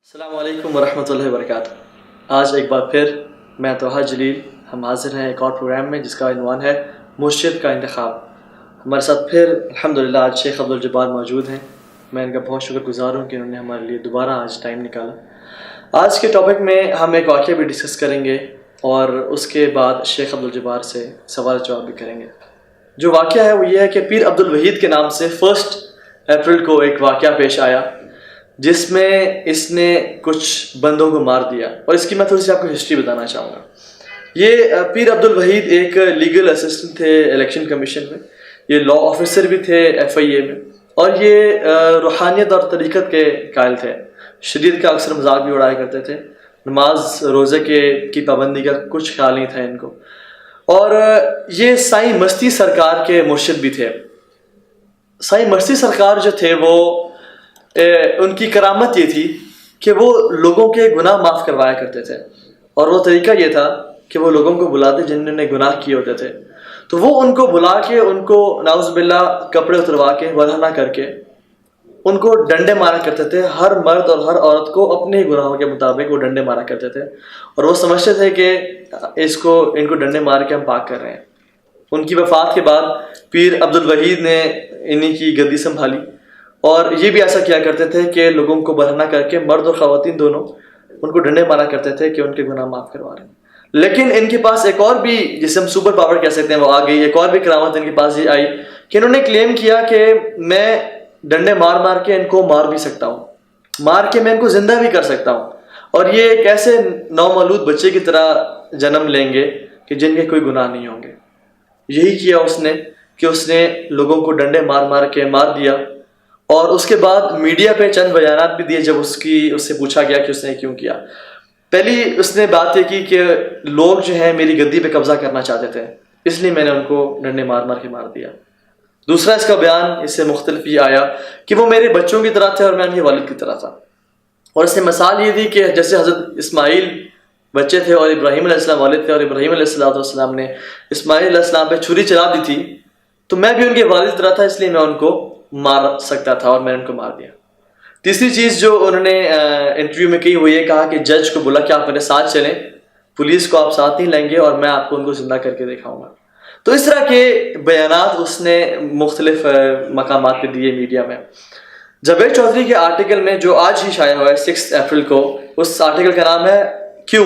السلام علیکم ورحمۃ اللہ وبرکاتہ۔ آج ایک بار پھر میں طاہر جلیل ہم حاضر ہیں ایک اور پروگرام میں جس کا عنوان ہے مرشد کا انتخاب۔ ہمارے ساتھ پھر الحمدللہ آج شیخ عبدالجبار موجود ہیں۔ میں ان کا بہت شکر گزار ہوں کہ انہوں نے ہمارے لیے دوبارہ آج ٹائم نکالا۔ آج کے ٹاپک میں ہم ایک واقعہ بھی ڈسکس کریں گے اور اس کے بعد شیخ عبدالجبار سے سوال جواب بھی کریں گے۔ جو واقعہ ہے وہ یہ ہے کہ پیر عبدالوحید کے نام سے 1 اپریل کو ایک واقعہ پیش آیا جس میں اس نے کچھ بندوں کو مار دیا، اور اس کی میں تھوڑی سی آپ کو ہسٹری بتانا چاہوں گا۔ یہ پیر عبدالوحید ایک لیگل اسسٹنٹ تھے الیکشن کمیشن میں، یہ لا آفیسر بھی تھے FIA میں، اور یہ روحانیت اور طریقت کے قائل تھے۔ شریعت کا اکثر مذاق بھی اڑایا کرتے تھے، نماز روزے کی پابندی کا کچھ خیال نہیں تھا ان کو، اور یہ سائیں مستی سرکار کے مرشد بھی تھے۔ سائیں مستی سرکار جو تھے وہ ان کی کرامت یہ تھی کہ وہ لوگوں کے گناہ معاف کروایا کرتے تھے، اور وہ طریقہ یہ تھا کہ وہ لوگوں کو بلاتے جنہوں نے گناہ کیے ہوتے تھے، تو وہ ان کو بلا کے ان کو نعوذ باللہ کپڑے اتروا کے ورھنا کر کے ان کو ڈنڈے مارا کرتے تھے۔ ہر مرد اور ہر عورت کو اپنے گناہوں کے مطابق وہ ڈنڈے مارا کرتے تھے، اور وہ سمجھتے تھے کہ ان کو ڈنڈے مار کے ہم پاک کر رہے ہیں۔ ان کی وفات کے بعد پیر عبدالوحید نے انہی کی گدی سنبھالی، اور یہ بھی ایسا کیا کرتے تھے کہ لوگوں کو برہنہ کر کے مرد اور خواتین دونوں ان کو ڈنڈے مارا کرتے تھے کہ ان کے گناہ معاف کروا رہے ہیں۔ لیکن ان کے پاس ایک اور بھی، جسے ہم سپر پاور کہہ سکتے ہیں، وہ آ گئی۔ ایک اور بھی کرامت ان کے پاس یہ آئی کہ انہوں نے کلیم کیا کہ میں ڈنڈے مار مار کے ان کو مار بھی سکتا ہوں، مار کے میں ان کو زندہ بھی کر سکتا ہوں، اور یہ ایک ایسے نومولود بچے کی طرح جنم لیں گے کہ جن کے کوئی گناہ نہیں ہوں گے۔ یہی کیا اس نے کہ اس نے لوگوں کو ڈنڈے مار مار کے مار دیا، اور اس کے بعد میڈیا پہ چند بیانات بھی دیے جب اس سے پوچھا گیا کہ اس نے کیوں کیا۔ پہلی اس نے بات یہ کی کہ لوگ جو ہیں میری گدی پہ قبضہ کرنا چاہتے تھے، اس لیے میں نے ان کو ڈنڈے مار مار کے مار دیا۔ دوسرا اس کا بیان اس سے مختلف یہ آیا کہ وہ میرے بچوں کی طرح تھے اور میں ان کے والد کی طرح تھا، اور اس نے مثال یہ دی کہ جیسے حضرت اسماعیل بچے تھے اور ابراہیم علیہ السلام والد تھے، اور ابراہیم علیہ السلام نے اسماعیل علیہ السلام پہ چھری چلا دی تھی، تو میں بھی ان کے والد کی طرح تھا، اس لیے میں ان کو مار سکتا تھا اور میں نے ان کو مار دیا۔ تیسری چیز جو انہوں نے انٹرویو میں کی وہ یہ کہا کہ جج کو بولا کہ آپ میرے ساتھ چلیں، پولیس کو آپ ساتھ نہیں لیں گے اور میں آپ کو ان کو زندہ کر کے دکھاؤں گا۔ تو اس طرح کے بیانات اس نے مختلف مقامات پہ دیے میڈیا میں۔ جاوید چودھری کے آرٹیکل میں جو آج ہی شائع ہوا ہے 6 اپریل کو، اس آرٹیکل کا نام ہے کیوں،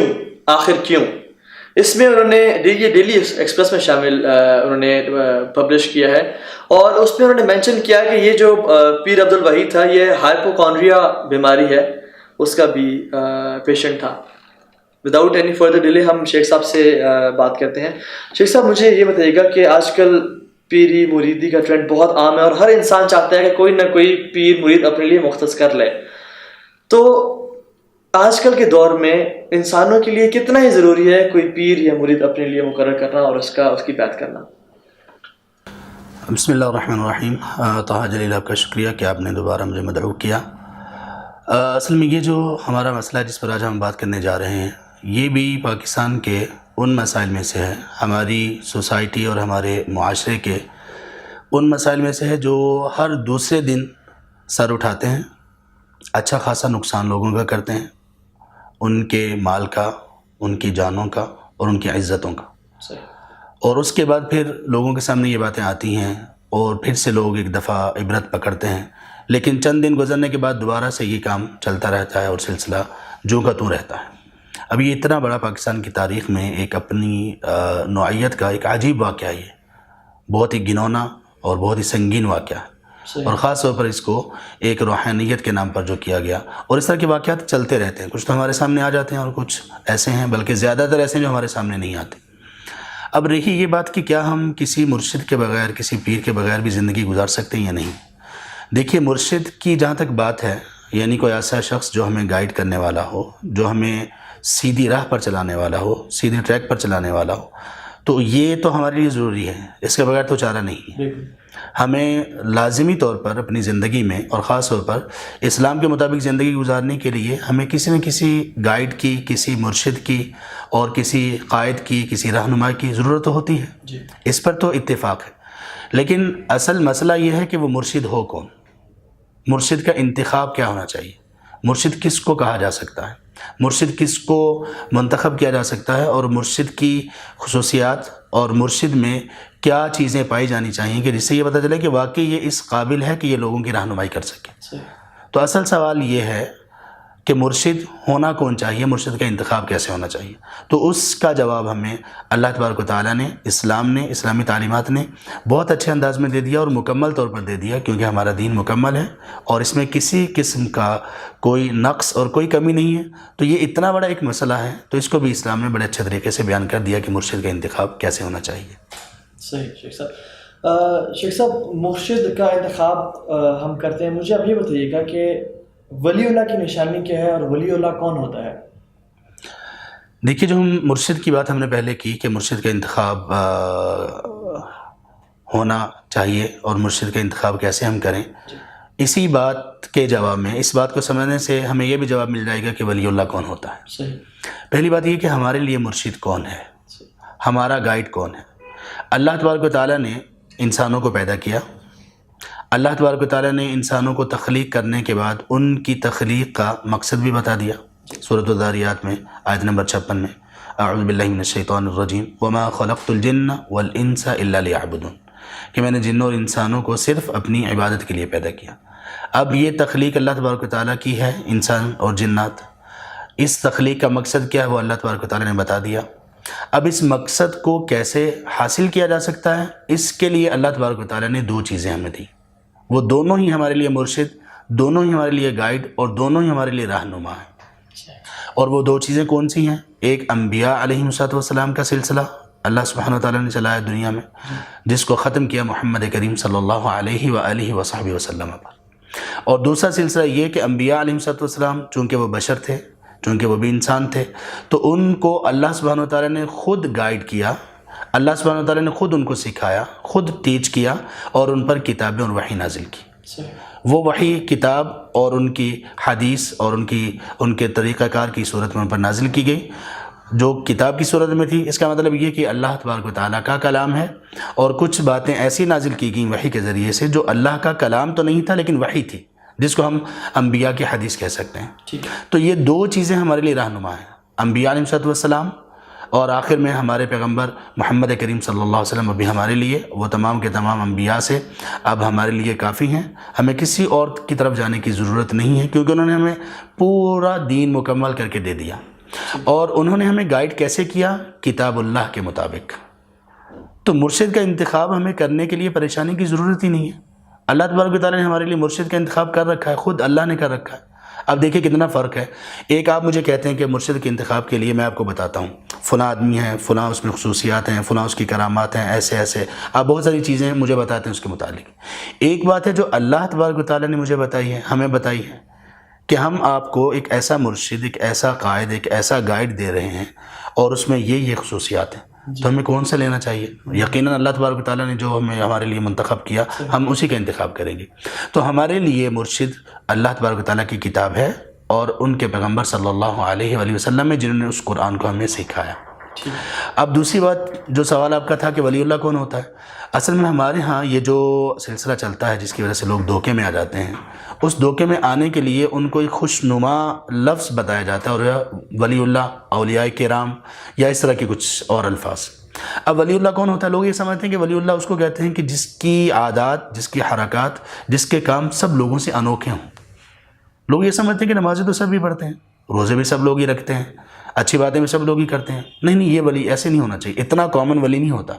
آخر کیوں۔ اس میں انہوں نے یہ ڈیلی ایکسپریس میں شامل انہوں نے پبلش کیا ہے، اور اس میں انہوں نے مینشن کیا کہ یہ جو پیر عبدالوحید تھا یہ ہائپوکونڈریا بیماری ہے، اس کا بھی پیشنٹ تھا۔ وداؤٹ اینی فردر ڈیلے ہم شیخ صاحب سے بات کرتے ہیں۔ شیخ صاحب مجھے یہ بتائیے گا کہ آج کل پیری مریدی کا ٹرینڈ بہت عام ہے، اور ہر انسان چاہتا ہے کہ کوئی نہ کوئی پیر مرید اپنے لیے مختص کر لے، تو آج کل کے دور میں انسانوں کے لیے کتنا ہی ضروری ہے کوئی پیر یا مرید اپنے لیے مقرر کرنا اور اس کی بیعت کرنا؟ بسم اللہ الرحمن الرحیم۔ طاہر جلیل آپ کا شکریہ کہ آپ نے دوبارہ مجھے مدعو کیا۔ اصل میں یہ جو ہمارا مسئلہ ہے جس پر آج ہم بات کرنے جا رہے ہیں، یہ بھی پاکستان کے ان مسائل میں سے ہے، ہماری سوسائٹی اور ہمارے معاشرے کے ان مسائل میں سے ہے جو ہر دوسرے دن سر اٹھاتے ہیں، اچھا خاصا نقصان لوگوں کا کرتے ہیں، ان کے مال کا، ان کی جانوں کا اور ان کی عزتوں کا۔ اور اس کے بعد پھر لوگوں کے سامنے یہ باتیں آتی ہیں، اور پھر سے لوگ ایک دفعہ عبرت پکڑتے ہیں، لیکن چند دن گزرنے کے بعد دوبارہ سے یہ کام چلتا رہتا ہے اور سلسلہ جو کا توں رہتا ہے۔ اب یہ اتنا بڑا پاکستان کی تاریخ میں ایک اپنی نوعیت کا ایک عجیب واقعہ ہے، یہ بہت ہی گھنونا اور بہت ہی سنگین واقعہ ہے، اور خاص طور پر اس کو ایک روحانیت کے نام پر جو کیا گیا۔ اور اس طرح کے واقعات چلتے رہتے ہیں، کچھ تو ہمارے سامنے آ جاتے ہیں اور کچھ ایسے ہیں، بلکہ زیادہ تر ایسے ہیں جو ہمارے سامنے نہیں آتے۔ اب رہی یہ بات کہ کیا ہم کسی مرشد کے بغیر، کسی پیر کے بغیر بھی زندگی گزار سکتے ہیں یا نہیں؟ دیکھیے، مرشد کی جہاں تک بات ہے، یعنی کوئی ایسا شخص جو ہمیں گائیڈ کرنے والا ہو، جو ہمیں سیدھی راہ پر چلانے والا ہو، سیدھے ٹریک پر چلانے والا ہو، تو یہ تو ہمارے لیے ضروری ہے، اس کے بغیر تو چارہ نہیں ہے۔ ہمیں لازمی طور پر اپنی زندگی میں، اور خاص طور پر اسلام کے مطابق زندگی گزارنے کے لیے ہمیں کسی نہ کسی گائیڈ کی، کسی مرشد کی اور کسی قائد کی، کسی رہنما کی ضرورت ہوتی ہے، اس پر تو اتفاق ہے۔ لیکن اصل مسئلہ یہ ہے کہ وہ مرشد ہو کون، مرشد کا انتخاب کیا ہونا چاہیے، مرشد کس کو کہا جا سکتا ہے، مرشد کس کو منتخب کیا جا سکتا ہے، اور مرشد کی خصوصیات اور مرشد میں کیا چیزیں پائی جانی چاہیے کہ جس سے یہ پتہ چلے کہ واقعی یہ اس قابل ہے کہ یہ لوگوں کی رہنمائی کر سکے۔ تو اصل سوال یہ ہے کہ مرشد ہونا کون چاہیے، مرشد کا انتخاب کیسے ہونا چاہیے؟ تو اس کا جواب ہمیں اللہ تبارک و تعالیٰ نے، اسلامی تعلیمات نے بہت اچھے انداز میں دے دیا اور مکمل طور پر دے دیا، کیونکہ ہمارا دین مکمل ہے اور اس میں کسی قسم کا کوئی نقص اور کوئی کمی نہیں ہے۔ تو یہ اتنا بڑا ایک مسئلہ ہے، تو اس کو بھی اسلام نے بڑے اچھے طریقے سے بیان کر دیا کہ مرشد کا انتخاب کیسے ہونا چاہیے۔ صحیح شیخ صاحب۔ شیخ صاحب، مرشد کا انتخاب ہم کرتے ہیں، مجھے اب یہ بتائیے گا کہ ولی اللہ کی نشانی کیا ہے اور ولی اللہ کون ہوتا ہے؟ دیکھیے، جو مرشد کی بات ہم نے پہلے کی کہ مرشد کا انتخاب ہونا چاہیے اور مرشد کا انتخاب کیسے ہم کریں، اسی بات کے جواب میں، اس بات کو سمجھنے سے ہمیں یہ بھی جواب مل جائے گا کہ ولی اللہ کون ہوتا ہے۔ صحیح۔ پہلی بات یہ کہ ہمارے لیے مرشد کون ہے، ہمارا گائیڈ کون ہے۔ اللہ تبارک و تعالیٰ نے انسانوں کو پیدا کیا، اللہ تبارک و تعالیٰ نے انسانوں کو تخلیق کرنے کے بعد ان کی تخلیق کا مقصد بھی بتا دیا۔ سورۃ الذاریات میں آیت نمبر 56 میں، اعوذ باللہ من الشیطان الرجیم وما خلقت الجن والانس الا لیعبدون، کہ میں نے جنوں اور انسانوں کو صرف اپنی عبادت کے لیے پیدا کیا۔ اب یہ تخلیق اللہ تبارک و تعالیٰ کی ہے، انسان اور جنات، اس تخلیق کا مقصد کیا ہے وہ اللہ تبارک و تعالیٰ نے بتا دیا۔ اب اس مقصد کو کیسے حاصل کیا جا سکتا ہے، اس کے لیے اللہ تبارک و تعالیٰ نے دو چیزیں ہمیں دی، وہ دونوں ہی ہمارے لیے مرشد، دونوں ہی ہمارے لیے گائیڈ اور دونوں ہی ہمارے لیے رہنما ہیں۔ اور وہ دو چیزیں کون سی ہیں؟ ایک انبیاء علیہم السلام کا سلسلہ اللہ سبحانہ وتعالیٰ نے چلایا دنیا میں، جس کو ختم کیا محمد کریم صلی اللہ علیہ وآلہ وصحبہ وسلم پر، اور دوسرا سلسلہ یہ کہ انبیاء علیہم السلام چونکہ وہ بشر تھے، چونکہ وہ بھی انسان تھے، تو ان کو اللہ سبحانہ وتعالیٰ نے خود گائیڈ کیا، اللہ سبحانہ وتعالیٰ نے خود ان کو سکھایا، خود ٹیچ کیا اور ان پر کتابیں اور وحی نازل کی۔ وہ وحی، کتاب اور ان کی حدیث اور ان کے طریقہ کار کی صورت میں ان پر نازل کی گئی، جو کتاب کی صورت میں تھی۔ اس کا مطلب یہ کہ اللہ تبارک و تعالیٰ کا کلام ہے، اور کچھ باتیں ایسی نازل کی گئیں وحی کے ذریعے سے جو اللہ کا کلام تو نہیں تھا لیکن وحی تھی، جس کو ہم انبیاء کی حدیث کہہ سکتے ہیں۔ تو یہ دو چیزیں ہمارے لیے رہنما ہیں، انبیاء علیہ السلام اور آخر میں ہمارے پیغمبر محمد کریم صلی اللہ علیہ وسلم، ابھی ہمارے لیے وہ تمام کے تمام انبیاء سے اب ہمارے لیے کافی ہیں، ہمیں کسی اور کی طرف جانے کی ضرورت نہیں ہے، کیونکہ انہوں نے ہمیں پورا دین مکمل کر کے دے دیا۔ اور انہوں نے ہمیں گائیڈ کیسے کیا؟ کتاب اللہ کے مطابق۔ تو مرشد کا انتخاب ہمیں کرنے کے لیے پریشانی کی ضرورت ہی نہیں ہے، اللہ تبارک و تعالیٰ نے ہمارے لیے مرشد کا انتخاب کر رکھا ہے، خود اللہ نے کر رکھا ہے۔ اب دیکھیں کتنا فرق ہے، ایک آپ مجھے کہتے ہیں کہ مرشد کے انتخاب کے لیے میں آپ کو بتاتا ہوں فلاں آدمی ہے، فلاں اس میں خصوصیات ہیں، فلاں اس کی کرامات ہیں، ایسے ایسے آپ بہت ساری چیزیں مجھے بتاتے ہیں اس کے متعلق۔ ایک بات ہے جو اللہ تبارک و تعالیٰ نے مجھے بتائی ہے، ہمیں بتائی ہے، کہ ہم آپ کو ایک ایسا مرشد، ایک ایسا قائد، ایک ایسا گائیڈ دے رہے ہیں اور اس میں یہ خصوصیات ہیں، تو ہمیں کون سا لینا چاہیے؟ یقیناً اللہ تبارک و تعالیٰ نے جو ہمارے لیے منتخب کیا ہم اسی کا انتخاب کریں گے۔ تو ہمارے لیے مرشد اللہ تبارک و تعالیٰ کی کتاب ہے اور ان کے پیغمبر صلی اللہ علیہ وآلہ وسلم میں جنہوں نے اس قرآن کو ہمیں سکھایا۔ اب دوسری بات، جو سوال آپ کا تھا کہ ولی اللہ کون ہوتا ہے، اصل میں ہمارے ہاں یہ جو سلسلہ چلتا ہے جس کی وجہ سے لوگ دھوکے میں آ جاتے ہیں، اس دھوکے میں آنے کے لیے ان کو ایک خوشنما لفظ بتایا جاتا ہے، اور ولی اللہ، اولیاء کرام یا اس طرح کے کچھ اور الفاظ۔ اب ولی اللہ کون ہوتا ہے؟ لوگ یہ سمجھتے ہیں کہ ولی اللہ اس کو کہتے ہیں کہ جس کی عادات، جس کی حرکات، جس کے کام سب لوگوں سے انوکھے ہوں۔ لوگ یہ سمجھتے ہیں کہ نمازیں تو سب ہی پڑھتے ہیں، روزے بھی سب لوگ ہی رکھتے ہیں، اچھی باتیں بھی سب لوگ ہی کرتے ہیں۔ نہیں، یہ ولی ایسے نہیں ہونا چاہیے، اتنا کامن ولی نہیں ہوتا۔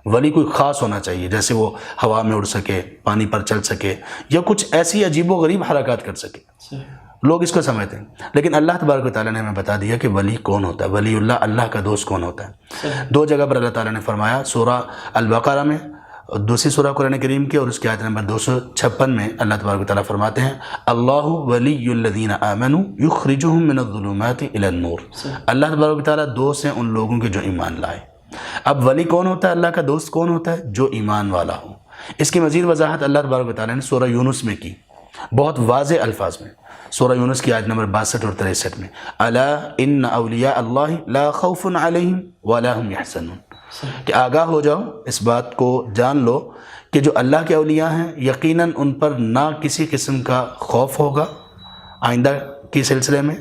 ولی کوئی خاص ہونا چاہیے، جیسے وہ ہوا میں اڑ سکے، پانی پر چل سکے، یا کچھ ایسی عجیب و غریب حرکات کر سکے، لوگ اس کو سمجھتے ہیں۔ لیکن اللہ تبارک و تعالیٰ نے ہمیں بتا دیا کہ ولی کون ہوتا ہے، ولی اللہ، اللہ کا دوست کون ہوتا ہے۔ دو جگہ پر اللہ تعالیٰ نے فرمایا، سورہ البقرہ میں، دوسری سورہ قرآن کریم کی اور اس کی آیت نمبر 256 میں اللہ تبارک و تعالیٰ فرماتے ہیں، اللہ ولی الذین آمنوا یخرجہم من الظلمات الی النور۔ اللہ تبارک و تعالیٰ دوست ہیں ان لوگوں کے جو ایمان لائے۔ اب ولی کون ہوتا ہے، اللہ کا دوست کون ہوتا ہے؟ جو ایمان والا ہو۔ اس کی مزید وضاحت اللہ تبارک و تعالیٰ نے سورہ یونس میں کی، بہت واضح الفاظ میں، سورہ یونس کی آیت نمبر 62 اور 63 میں، الا ان اولیاء اللہ لا خوف علیہم ولا هم یحزنون، کہ آگاہ ہو جاؤ، اس بات کو جان لو کہ جو اللہ کے اولیاء ہیں یقیناً ان پر نہ کسی قسم کا خوف ہوگا آئندہ کے سلسلے میں،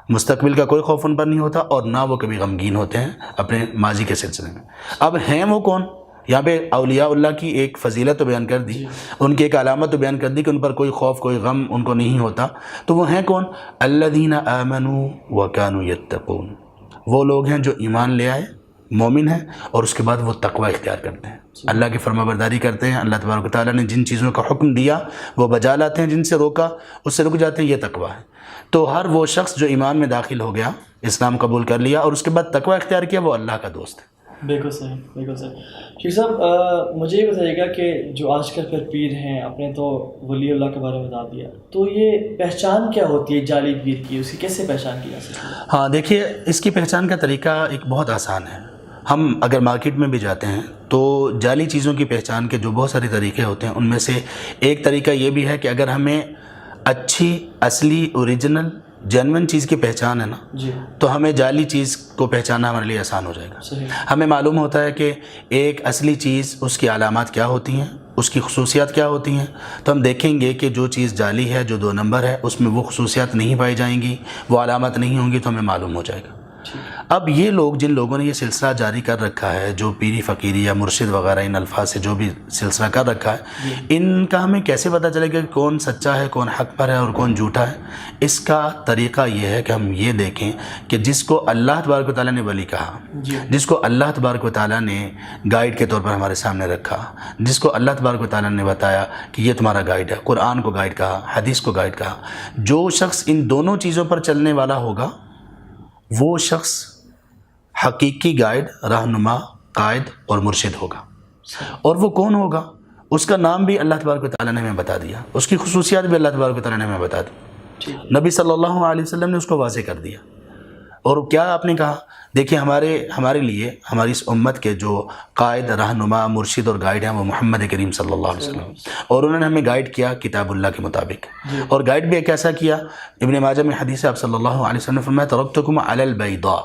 مستقبل کا کوئی خوف ان پر نہیں ہوتا، اور نہ وہ کبھی غمگین ہوتے ہیں اپنے ماضی کے سلسلے میں۔ اب ہیں وہ کون؟ یہاں پہ اولیاء اللہ کی ایک فضیلت تو بیان کر دی، ان کی ایک علامت تو بیان کر دی کہ ان پر کوئی خوف کوئی غم ان کو نہیں ہوتا۔ تو وہ ہیں کون؟ الذین آمنوا وکانوا یتقون، وہ لوگ ہیں جو ایمان لے آئے، مومن ہیں، اور اس کے بعد وہ تقوی اختیار کرتے ہیں، اللہ کی فرما برداری کرتے ہیں، اللہ تبارک و تعالیٰ نے جن چیزوں کا حکم دیا وہ بجا لاتے ہیں، جن سے روکا اس سے رک جاتے ہیں، یہ تقوی ہے۔ تو ہر وہ شخص جو ایمان میں داخل ہو گیا، اسلام قبول کر لیا اور اس کے بعد تقوی اختیار کیا، وہ اللہ کا دوست ہے۔ بالکل صحیح، بالکل صحیح۔ شیخ صاحب مجھے یہ بتائیے گا کہ جو آج کل پھر پیر ہیں، اپنے تو ولی اللہ کے بارے میں بتا دیا، تو یہ پہچان کیا ہوتی ہے جعلی پیر کی، اس کی کیسے پہچان کی جا سکتی ہے؟ ہاں دیکھیے، اس کی پہچان کا طریقہ ایک بہت آسان ہے۔ ہم اگر مارکیٹ میں بھی جاتے ہیں تو جعلی چیزوں کی پہچان کے جو بہت سارے طریقے ہوتے ہیں، ان میں سے ایک طریقہ یہ بھی ہے کہ اگر ہمیں اچھی، اصلی، اوریجنل، جینون چیز کی پہچان ہے نا، جی، تو ہمیں جعلی چیز کو پہچاننا ہمارے لیے آسان ہو جائے گا۔ صحیح۔ ہمیں معلوم ہوتا ہے کہ ایک اصلی چیز، اس کی علامات کیا ہوتی ہیں، اس کی خصوصیات کیا ہوتی ہیں، تو ہم دیکھیں گے کہ جو چیز جعلی ہے، جو 2 نمبر ہے، اس میں وہ خصوصیات نہیں پائی جائیں گی، وہ علامات نہیں ہوں گی، تو ہمیں معلوم ہو جائے گا۔ اب یہ لوگ، جن لوگوں نے یہ سلسلہ جاری کر رکھا ہے، جو پیری فقیری یا مرشد وغیرہ ان الفاظ سے جو بھی سلسلہ کر رکھا ہے، ان کا ہمیں کیسے پتہ چلے گا کہ کون سچا ہے، کون حق پر ہے اور کون جھوٹا ہے؟ اس کا طریقہ یہ ہے کہ ہم یہ دیکھیں کہ جس کو اللہ تبارک و تعالیٰ نے ولی کہا، جس کو اللہ تبارک و تعالیٰ نے گائیڈ کے طور پر ہمارے سامنے رکھا، جس کو اللہ تبارک و تعالیٰ نے بتایا کہ یہ تمہارا گائیڈ ہے، قرآن کو گائیڈ کہا، حدیث کو گائیڈ کہا، جو شخص ان دونوں چیزوں پر چلنے والا ہوگا، وہ شخص حقیقی گائیڈ، رہنما، قائد اور مرشد ہوگا۔ اور وہ کون ہوگا؟ اس کا نام بھی اللہ تبارک و تعالیٰ نے ہمیں بتا دیا، اس کی خصوصیات بھی اللہ تبارک و تعالیٰ نے ہمیں بتا دی، نبی صلی اللہ علیہ وسلم نے اس کو واضح کر دیا۔ اور کیا آپ نے کہا؟ دیکھیں، ہمارے لیے، ہماری اس امت کے جو قائد، رہنما، مرشد اور گائیڈ ہیں، وہ محمد کریم صلی اللہ علیہ وسلم، اور انہوں نے ہمیں گائیڈ کیا کتاب اللہ کے مطابق، اور گائیڈ بھی ایک ایسا کیا۔ ابن ماجہ میں حدیث ہے، آپ صلی اللہ علیہ وسلم نے فرمایا ترکتکم علی البیضاء،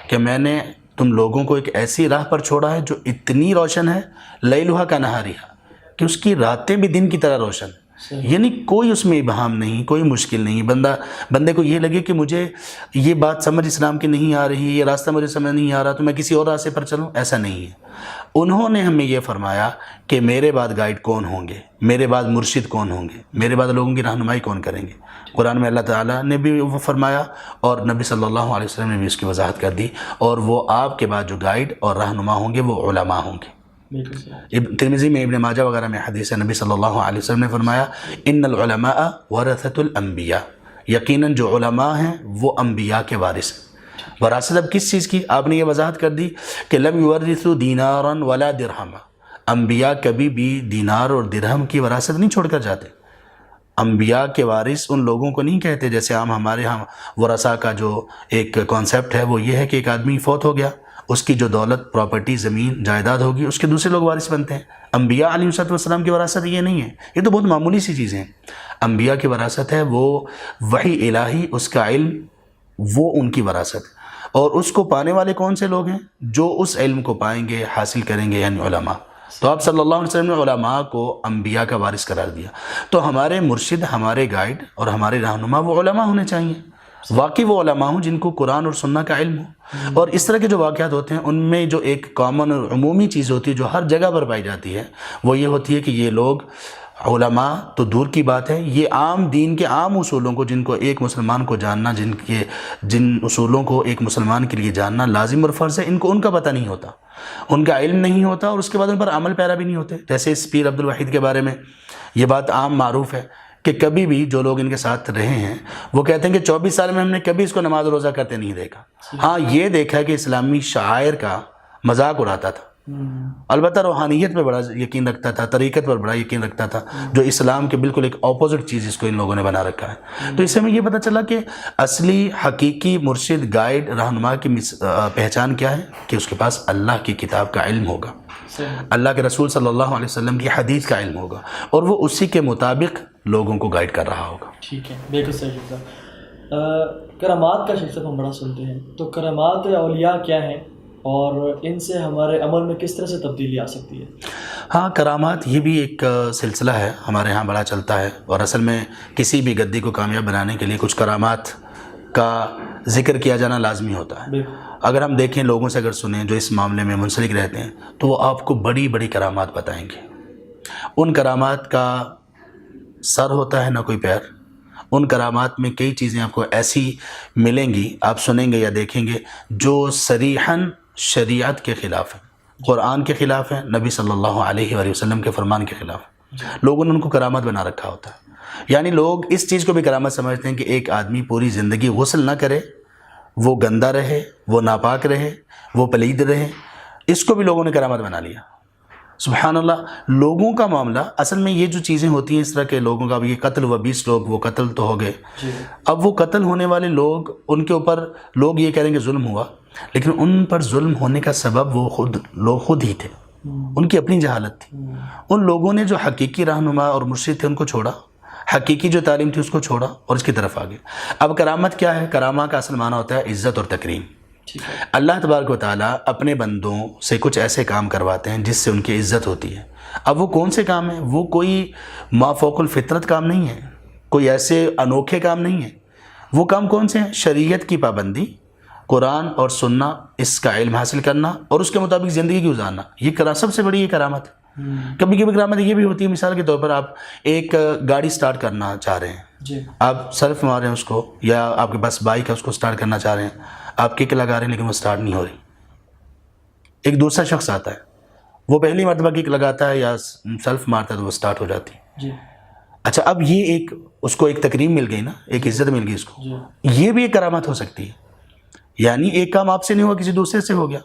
کہ میں نے تم لوگوں کو ایک ایسی راہ پر چھوڑا ہے جو اتنی روشن ہے، لیلھا کنہارھا، کہ اس کی راتیں بھی دن کی طرح روشن، یعنی کوئی اس میں ابہام نہیں، کوئی مشکل نہیں، بندے کو یہ لگے کہ مجھے یہ بات سمجھ اسلام کی نہیں آ رہی، یہ راستہ مجھے سمجھ نہیں آ رہا تو میں کسی اور راستے پر چلوں، ایسا نہیں ہے۔ انہوں نے ہمیں یہ فرمایا کہ میرے بعد گائیڈ کون ہوں گے، میرے بعد مرشد کون ہوں گے، میرے بعد لوگوں کی رہنمائی کون کریں گے۔ قرآن میں اللہ تعالیٰ نے بھی وہ فرمایا، اور نبی صلی اللہ علیہ وسلم نے بھی اس کی وضاحت کر دی، اور وہ آپ کے بعد جو گائیڈ اور رہنما ہوں گے وہ علماء ہوں گے۔ ترمذی میں، ابن ماجہ وغیرہ میں حدیث ہے، نبی صلی اللہ علیہ وسلم نے فرمایا ان العلماء ورثۃ الانبیاء، یقیناً جو علماء ہیں وہ انبیاء کے وارث ہیں۔ وراثت اب کس چیز کی؟ آپ نے یہ وضاحت کر دی کہ لم یورثوا دینارا ولا درہما، انبیاء کبھی بھی دینار اور درہم کی وراثت نہیں چھوڑ کر جاتے۔ انبیاء کے وارث ان لوگوں کو نہیں کہتے جیسے عام ہمارے ہاں ورثہ کا جو ایک کانسیپٹ ہے وہ یہ ہے کہ ایک آدمی فوت ہو گیا، اس کی جو دولت، پراپرٹی، زمین، جائیداد ہوگی، اس کے دوسرے لوگ وارث بنتے ہیں۔ انبیاء علیہ السلام کی وراثت یہ نہیں ہے، یہ تو بہت معمولی سی چیزیں ہیں۔ انبیاء کی وراثت ہے وہ وحی الہی، اس کا علم، وہ ان کی وراثت ہے۔ اور اس کو پانے والے کون سے لوگ ہیں؟ جو اس علم کو پائیں گے، حاصل کریں گے، یعنی علماء۔ تو آپ صلی اللہ علیہ وسلم نے علماء کو انبیاء کا وارث قرار دیا، تو ہمارے مرشد، ہمارے گائیڈ اور ہمارے رہنما وہ علماء ہونے چاہیے، واقعی وہ علماء ہوں جن کو قرآن اور سنت کا علم ہو۔ اور اس طرح کے جو واقعات ہوتے ہیں ان میں جو ایک کامن اور عمومی چیز ہوتی ہے جو ہر جگہ پر پائی جاتی ہے، وہ یہ ہوتی ہے کہ یہ لوگ علماء تو دور کی بات ہے، یہ عام دین کے عام اصولوں کو، جن کو ایک مسلمان کو جاننا، جن اصولوں کو ایک مسلمان کے لیے جاننا لازم اور فرض ہے، ان کو ان کا پتہ نہیں ہوتا، ان کا علم نہیں ہوتا، اور اس کے بعد ان پر عمل پیرا بھی نہیں ہوتے۔ جیسے اس پیر عبد الوحید کے بارے میں یہ بات عام معروف ہے کہ کبھی بھی جو لوگ ان کے ساتھ رہے ہیں وہ کہتے ہیں کہ 24 سال میں ہم نے کبھی اس کو نماز روزہ کرتے نہیں دیکھا۔ ہاں یہ دیکھا ہے کہ اسلامی شعائر کا مذاق اڑاتا تھا، البتہ روحانیت پہ بڑا یقین رکھتا تھا، طریقت پر بڑا یقین رکھتا تھا، جو اسلام کے بالکل ایک اپوزٹ چیز اس کو ان لوگوں نے بنا رکھا ہے۔ تو اس سے ہمیں یہ پتہ چلا کہ اصلی حقیقی مرشد، گائیڈ، رہنما کی پہچان کیا ہے کہ اس کے پاس اللہ کی کتاب کا علم ہوگا، اللہ کے رسول صلی اللہ علیہ وسلم کی حدیث کا علم ہوگا، اور وہ اسی کے مطابق لوگوں کو گائیڈ کر رہا ہوگا۔ ٹھیک ہے، بالکل صحیح صاحب۔ کرامات کا شخص ہم بڑا سنتے ہیں، تو کرامات اولیاء کیا ہیں اور ان سے ہمارے عمل میں کس طرح سے تبدیلی آ سکتی ہے؟ ہاں، کرامات یہ بھی ایک سلسلہ ہے ہمارے ہاں بڑا چلتا ہے، اور اصل میں کسی بھی گدی کو کامیاب بنانے کے لیے کچھ کرامات کا ذکر کیا جانا لازمی ہوتا ہے۔ اگر ہم دیکھیں، لوگوں سے اگر سنیں جو اس معاملے میں منسلک رہتے ہیں، تو وہ آپ کو بڑی بڑی کرامات بتائیں گے۔ ان کرامات کا سر ہوتا ہے نہ کوئی پیر۔ ان کرامات میں کئی چیزیں آپ کو ایسی ملیں گی، آپ سنیں گے یا دیکھیں گے، جو صریحاً شریعت کے خلاف ہیں، قرآن کے خلاف ہیں، نبی صلی اللہ علیہ وآلہ وسلم کے فرمان کے خلاف ہیں۔ لوگوں نے ان کو کرامت بنا رکھا ہوتا ہے۔ یعنی لوگ اس چیز کو بھی کرامت سمجھتے ہیں کہ ایک آدمی پوری زندگی غسل نہ کرے، وہ گندہ رہے، وہ ناپاک رہے، وہ پلید رہے، اس کو بھی لوگوں نے کرامت بنا لیا۔ سبحان اللہ۔ لوگوں کا معاملہ اصل میں یہ جو چیزیں ہوتی ہیں اس طرح کے لوگوں کا، اب یہ قتل ہوا 20 لوگ، وہ قتل تو ہو گئے۔ اب وہ قتل ہونے والے لوگ، ان کے اوپر لوگ یہ کہہ رہے ہیں کہ ظلم ہوا، لیکن ان پر ظلم ہونے کا سبب وہ خود ہی تھے، ان کی اپنی جہالت تھی۔ ان لوگوں نے جو حقیقی رہنما اور مرشد تھے ان کو چھوڑا، حقیقی جو تعلیم تھی اس کو چھوڑا اور اس کی طرف آگے۔ اب کرامت کیا ہے؟ کرامہ کا اصل معنی ہوتا ہے عزت اور تکریم۔ اللہ تبارک و تعالیٰ اپنے بندوں سے کچھ ایسے کام کرواتے ہیں جس سے ان کی عزت ہوتی ہے۔ اب وہ کون سے کام ہیں؟ وہ کوئی مافوق الفطرت کام نہیں ہے، کوئی ایسے انوکھے کام نہیں ہیں۔ وہ کام کون سے ہیں؟ شریعت کی پابندی، قرآن اور سننا، اس کا علم حاصل کرنا اور اس کے مطابق زندگی گزارنا، یہ سب سے بڑی یہ کرامت ہے۔ کبھی کبھی کرامت یہ بھی ہوتی ہے، مثال کے طور پر آپ ایک گاڑی سٹارٹ کرنا چاہ رہے ہیں، آپ سیلف مار رہے ہیں اس کو، یا آپ کے پاس بائک ہے اس کو سٹارٹ کرنا چاہ رہے ہیں، آپ کک لگا رہے ہیں لیکن وہ سٹارٹ نہیں ہو رہی۔ ایک دوسرا شخص آتا ہے، وہ پہلی مرتبہ کک لگاتا ہے یا سیلف مارتا ہے تو وہ سٹارٹ ہو جاتی ہے۔ اچھا، اب یہ اس کو ایک تکریم مل گئی نا، ایک عزت مل گئی اس کو۔ یہ بھی ایک کرامت ہو سکتی ہے، یعنی ایک کام آپ سے نہیں ہوا، کسی دوسرے سے ہو گیا،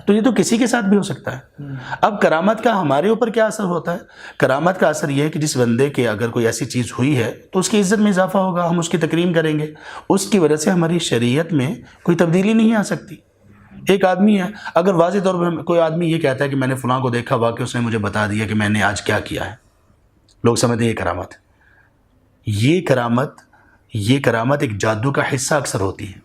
تو یہ تو کسی کے ساتھ بھی ہو سکتا ہے۔ اب کرامت کا ہمارے اوپر کیا اثر ہوتا ہے؟ کرامت کا اثر یہ ہے کہ جس بندے کے اگر کوئی ایسی چیز ہوئی ہے تو اس کی عزت میں اضافہ ہوگا، ہم اس کی تکریم کریں گے، اس کی وجہ سے ہماری شریعت میں کوئی تبدیلی نہیں آ سکتی۔ ایک آدمی ہے، اگر واضح طور پر کوئی آدمی یہ کہتا ہے کہ میں نے فلاں کو دیکھا، واقعی اس نے مجھے بتا دیا کہ میں نے آج کیا کیا ہے، لوگ سمجھتے ہیں یہ کرامت ہے۔ یہ کرامت ایک جادو کا حصہ اکثر ہوتی ہے،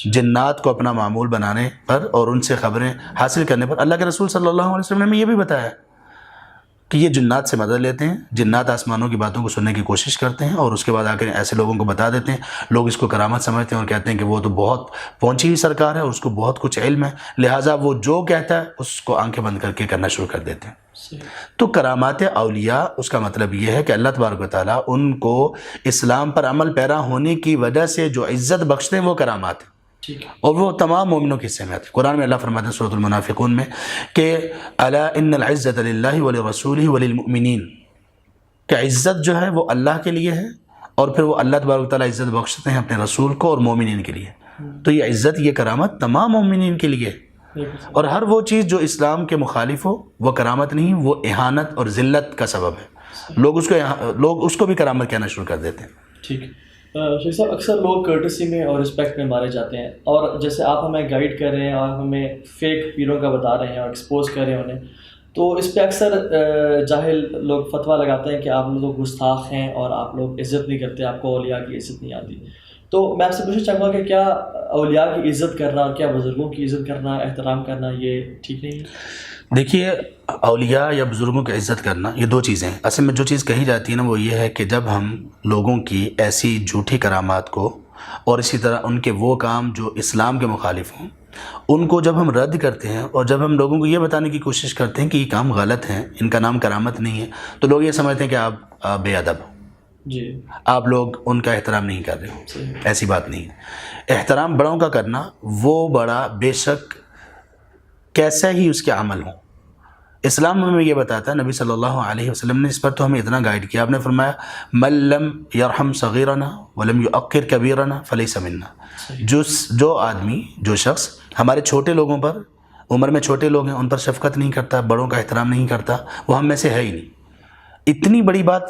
جنات کو اپنا معمول بنانے پر اور ان سے خبریں حاصل کرنے پر۔ اللہ کے رسول صلی اللہ علیہ وسلم نے یہ بھی بتایا کہ یہ جنات سے مدد لیتے ہیں، جنات آسمانوں کی باتوں کو سننے کی کوشش کرتے ہیں اور اس کے بعد آ کر ایسے لوگوں کو بتا دیتے ہیں۔ لوگ اس کو کرامت سمجھتے ہیں اور کہتے ہیں کہ وہ تو بہت پہنچی ہوئی سرکار ہے اور اس کو بہت کچھ علم ہے، لہٰذا وہ جو کہتا ہے اس کو آنکھیں بند کر کے کرنا شروع کر دیتے ہیں۔ تو کرامات اولیاء، اس کا مطلب یہ ہے کہ اللہ تبارک و تعالیٰ ان کو اسلام پر عمل پیرا ہونے کی وجہ سے جو عزت بخشتے ہیں وہ کرامات ہیں، اور وہ تمام مومنوں کے حصے میں آتے ہیں۔ قرآن میں اللہ فرماتے ہیں سورۃ المنافقون میں کہ الا ان العزۃ للہ ولرسولہ وللمؤمنین، کہ عزت جو ہے وہ اللہ کے لیے ہے، اور پھر وہ اللہ تبارک و تعالیٰ عزت بخشتے ہیں اپنے رسول کو اور مومنین کے لیے۔ تو یہ عزت، یہ کرامت تمام مومنین کے لیے ہے، اور ہر وہ چیز جو اسلام کے مخالف ہو وہ کرامت نہیں، وہ اہانت اور ذلت کا سبب ہے۔ لوگ اس کو بھی کرامت کہنا شروع کر دیتے ہیں۔ ٹھیک ہے شیخ صاحب، اکثر لوگ کرٹسی میں اور رسپیکٹ میں مارے جاتے ہیں، اور جیسے آپ ہمیں گائیڈ کر رہے ہیں اور ہمیں فیک پیروں کا بتا رہے ہیں اور ایکسپوز کر رہے ہیں انہیں، تو اس پہ اکثر جاہل لوگ فتویٰ لگاتے ہیں کہ آپ لوگ گستاخ ہیں اور آپ لوگ عزت نہیں کرتے، آپ کو اولیاء کی عزت نہیں آتی۔ تو میں آپ سے پوچھنا چاہوں گا کہ کیا اولیاء کی عزت کرنا اور کیا بزرگوں کی عزت کرنا، احترام کرنا، یہ ٹھیک نہیں ہے؟ دیکھیے، اولیاء یا بزرگوں کی عزت کرنا یہ دو چیزیں ہیں۔ اصل میں جو چیز کہی جاتی ہے نا وہ یہ ہے کہ جب ہم لوگوں کی ایسی جھوٹی کرامات کو اور اسی طرح ان کے وہ کام جو اسلام کے مخالف ہوں ان کو جب ہم رد کرتے ہیں، اور جب ہم لوگوں کو یہ بتانے کی کوشش کرتے ہیں کہ یہ کام غلط ہیں، ان کا نام کرامت نہیں ہے، تو لوگ یہ سمجھتے ہیں کہ آپ بے ادب ہو، آپ لوگ ان کا احترام نہیں کر رہے ہو۔ ایسی بات نہیں ہے۔ احترام بڑوں کا کرنا، وہ بڑا بے شک کیسا ہی اس کے عمل ہوں، اسلام میں یہ بتاتا ہے، نبی صلی اللہ علیہ وسلم نے اس پر تو ہمیں اتنا گائیڈ کیا، آپ نے فرمایا من لم یرحم صغیرنا ولم یعقر کبیرنا فلیس منا، جو آدمی، جو شخص ہمارے چھوٹے لوگوں پر، عمر میں چھوٹے لوگ ہیں ان پر شفقت نہیں کرتا، بڑوں کا احترام نہیں کرتا، وہ ہم میں سے ہے ہی نہیں۔ اتنی بڑی بات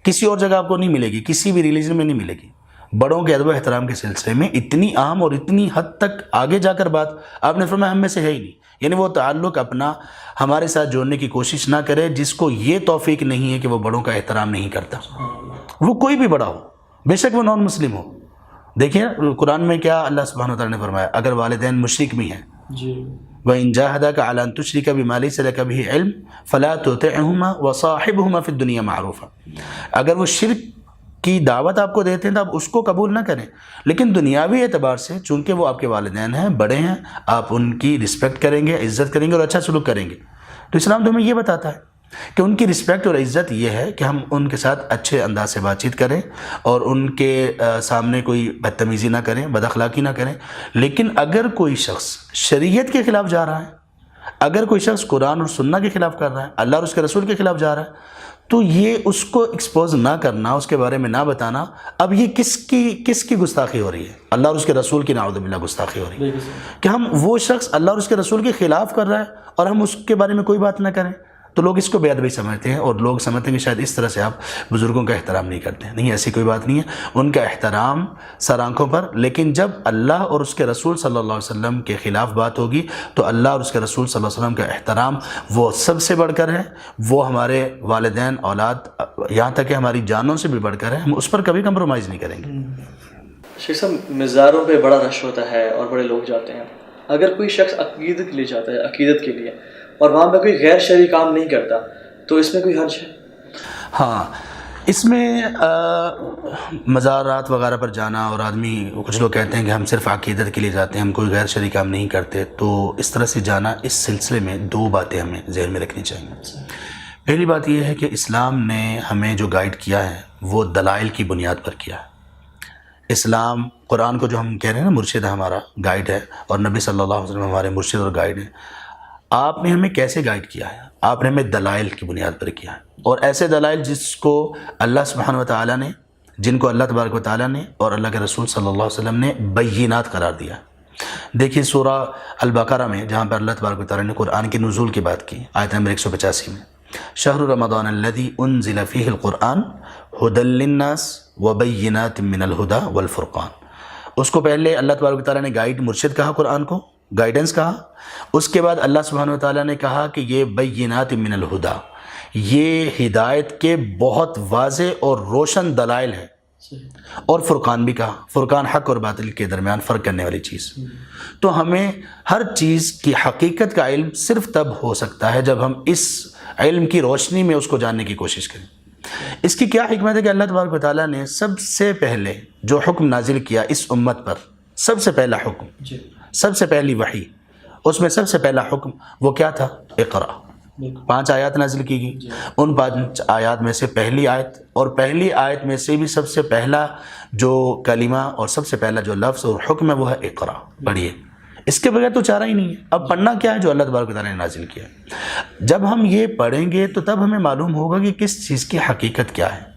کسی اور جگہ آپ کو نہیں ملے گی، کسی بھی ریلیجن میں نہیں ملے گی۔ بڑوں کے ادب و احترام کے سلسلے میں اتنی عام اور اتنی حد تک آگے جا کر بات آپ نے فرمایا ہم میں سے ہے ہی نہیں، یعنی وہ تعلق اپنا ہمارے ساتھ جوڑنے کی کوشش نہ کرے جس کو یہ توفیق نہیں ہے کہ وہ بڑوں کا احترام نہیں کرتا، وہ کوئی بھی بڑا ہو، بے شک وہ نان مسلم ہو۔ دیکھیں قرآن میں کیا اللہ سبحانہ و تعالیٰ نے فرمایا، اگر والدین مشرک بھی ہیں وَإِن جَاهَدَاكَ عَلَىٰ أَن تُشْرِكَ بِمَا لَيْسَ لَكَ بِهِ عِلْمٌ فَلَا تُطِعْهُمَا وَصَاحِبْهُمَا فِي الدُّنْيَا مَعْرُوفًا. اگر وہ شرک کی دعوت آپ کو دیتے ہیں تو آپ اس کو قبول نہ کریں، لیکن دنیاوی اعتبار سے چونکہ وہ آپ کے والدین ہیں، بڑے ہیں، آپ ان کی رسپیکٹ کریں گے، عزت کریں گے اور اچھا سلوک کریں گے. تو اسلام تو ہمیں یہ بتاتا ہے کہ ان کی رسپیکٹ اور عزت یہ ہے کہ ہم ان کے ساتھ اچھے انداز سے بات چیت کریں اور ان کے سامنے کوئی بدتمیزی نہ کریں، بد اخلاقی نہ کریں. لیکن اگر کوئی شخص شریعت کے خلاف جا رہا ہے، اگر کوئی شخص قرآن اور سنہ کے خلاف کر رہا ہے، اللہ اور اس کے رسول کے خلاف جا رہا ہے، تو یہ اس کو ایکسپوز نہ کرنا، اس کے بارے میں نہ بتانا، اب یہ کس کی گستاخی ہو رہی ہے؟ اللہ اور اس کے رسول کی نعوذ باللہ گستاخی ہو رہی ہے کہ ہم وہ شخص اللہ اور اس کے رسول کے خلاف کر رہا ہے اور ہم اس کے بارے میں کوئی بات نہ کریں. تو لوگ اس کو بے ادبی سمجھتے ہیں اور لوگ سمجھتے ہیں کہ شاید اس طرح سے آپ بزرگوں کا احترام نہیں کرتے ہیں. نہیں، ایسی کوئی بات نہیں ہے، ان کا احترام سر آنکھوں پر. لیکن جب اللہ اور اس کے رسول صلی اللہ علیہ وسلم کے خلاف بات ہوگی تو اللہ اور اس کے رسول صلی اللہ علیہ وسلم کا احترام وہ سب سے بڑھ کر ہے، وہ ہمارے والدین، اولاد، یہاں تک کہ ہماری جانوں سے بھی بڑھ کر ہے. ہم اس پر کبھی کمپرومائز نہیں کریں گے. شیخ صاحب، مزاروں پہ بڑا رش ہوتا ہے اور بڑے لوگ جاتے ہیں. اگر کوئی شخص عقیدت کے لیے جاتا ہے، عقیدت کے لیے، اور وہاں پہ کوئی غیر شرعی کام نہیں کرتا، تو اس میں کوئی حرج ہے؟ ہاں، اس میں مزارات وغیرہ پر جانا، اور آدمی، کچھ لوگ کہتے ہیں کہ ہم صرف عقیدت کے لیے جاتے ہیں، ہم کوئی غیر شرعی کام نہیں کرتے. تو اس طرح سے جانا، اس سلسلے میں دو باتیں ہمیں ذہن میں رکھنی چاہیے. پہلی بات یہ ہے کہ اسلام نے ہمیں جو گائیڈ کیا ہے وہ دلائل کی بنیاد پر کیا ہے. اسلام، قرآن کو جو ہم کہہ رہے ہیں نا مرشد ہمارا گائیڈ ہے، اور نبی صلی اللہ علیہ وسلم ہمارے مرشد اور گائیڈ ہیں. آپ نے ہمیں کیسے گائیڈ کیا ہے؟ آپ نے ہمیں دلائل کی بنیاد پر کیا ہے، اور ایسے دلائل جس کو اللہ سبحانہ و تعالیٰ نے، جن کو اللہ تبارک و تعالیٰ نے اور اللہ کے رسول صلی اللہ علیہ وسلم نے بینات قرار دیا. دیکھیے سورہ البقرہ میں جہاں پر اللہ تبارک و تعالیٰ نے قرآن کے نزول کی بات کی، آیت نمبر 185 میں، شہر رمضان الذی انزل فیہ القرآن ھدی للناس وبینات من الھدی والفرقان. اس کو پہلے اللہ تبارک و تعالیٰ نے گائیڈ، مرشد کہا، قرآن کو گائیڈنس کہا. اس کے بعد اللہ سبحانہ و تعالیٰ نے کہا کہ یہ بینات من الھدی، یہ ہدایت کے بہت واضح اور روشن دلائل ہیں. اور فرقان بھی کہا، فرقان حق اور باطل کے درمیان فرق کرنے والی چیز. تو ہمیں ہر چیز کی حقیقت کا علم صرف تب ہو سکتا ہے جب ہم اس علم کی روشنی میں اس کو جاننے کی کوشش کریں. اس کی کیا حکمت ہے کہ اللہ تبارک و تعالیٰ نے سب سے پہلے جو حکم نازل کیا اس امت پر، سب سے پہلا حکم، سب سے پہلی وحی، اس میں سب سے پہلا حکم وہ کیا تھا؟ اقرا. 5 آیات نازل کی گئی. ان 5 آیات میں سے پہلی آیت، اور پہلی آیت میں سے بھی سب سے پہلا جو کلمہ اور سب سے پہلا جو لفظ اور حکم ہے وہ ہے اقرا، پڑھیے. اس کے بغیر تو چارہ ہی نہیں ہے. اب پڑھنا کیا ہے؟ جو اللہ تبارک و تعالیٰ نے نازل کیا. جب ہم یہ پڑھیں گے تو تب ہمیں معلوم ہوگا کہ کس چیز کی حقیقت کیا ہے.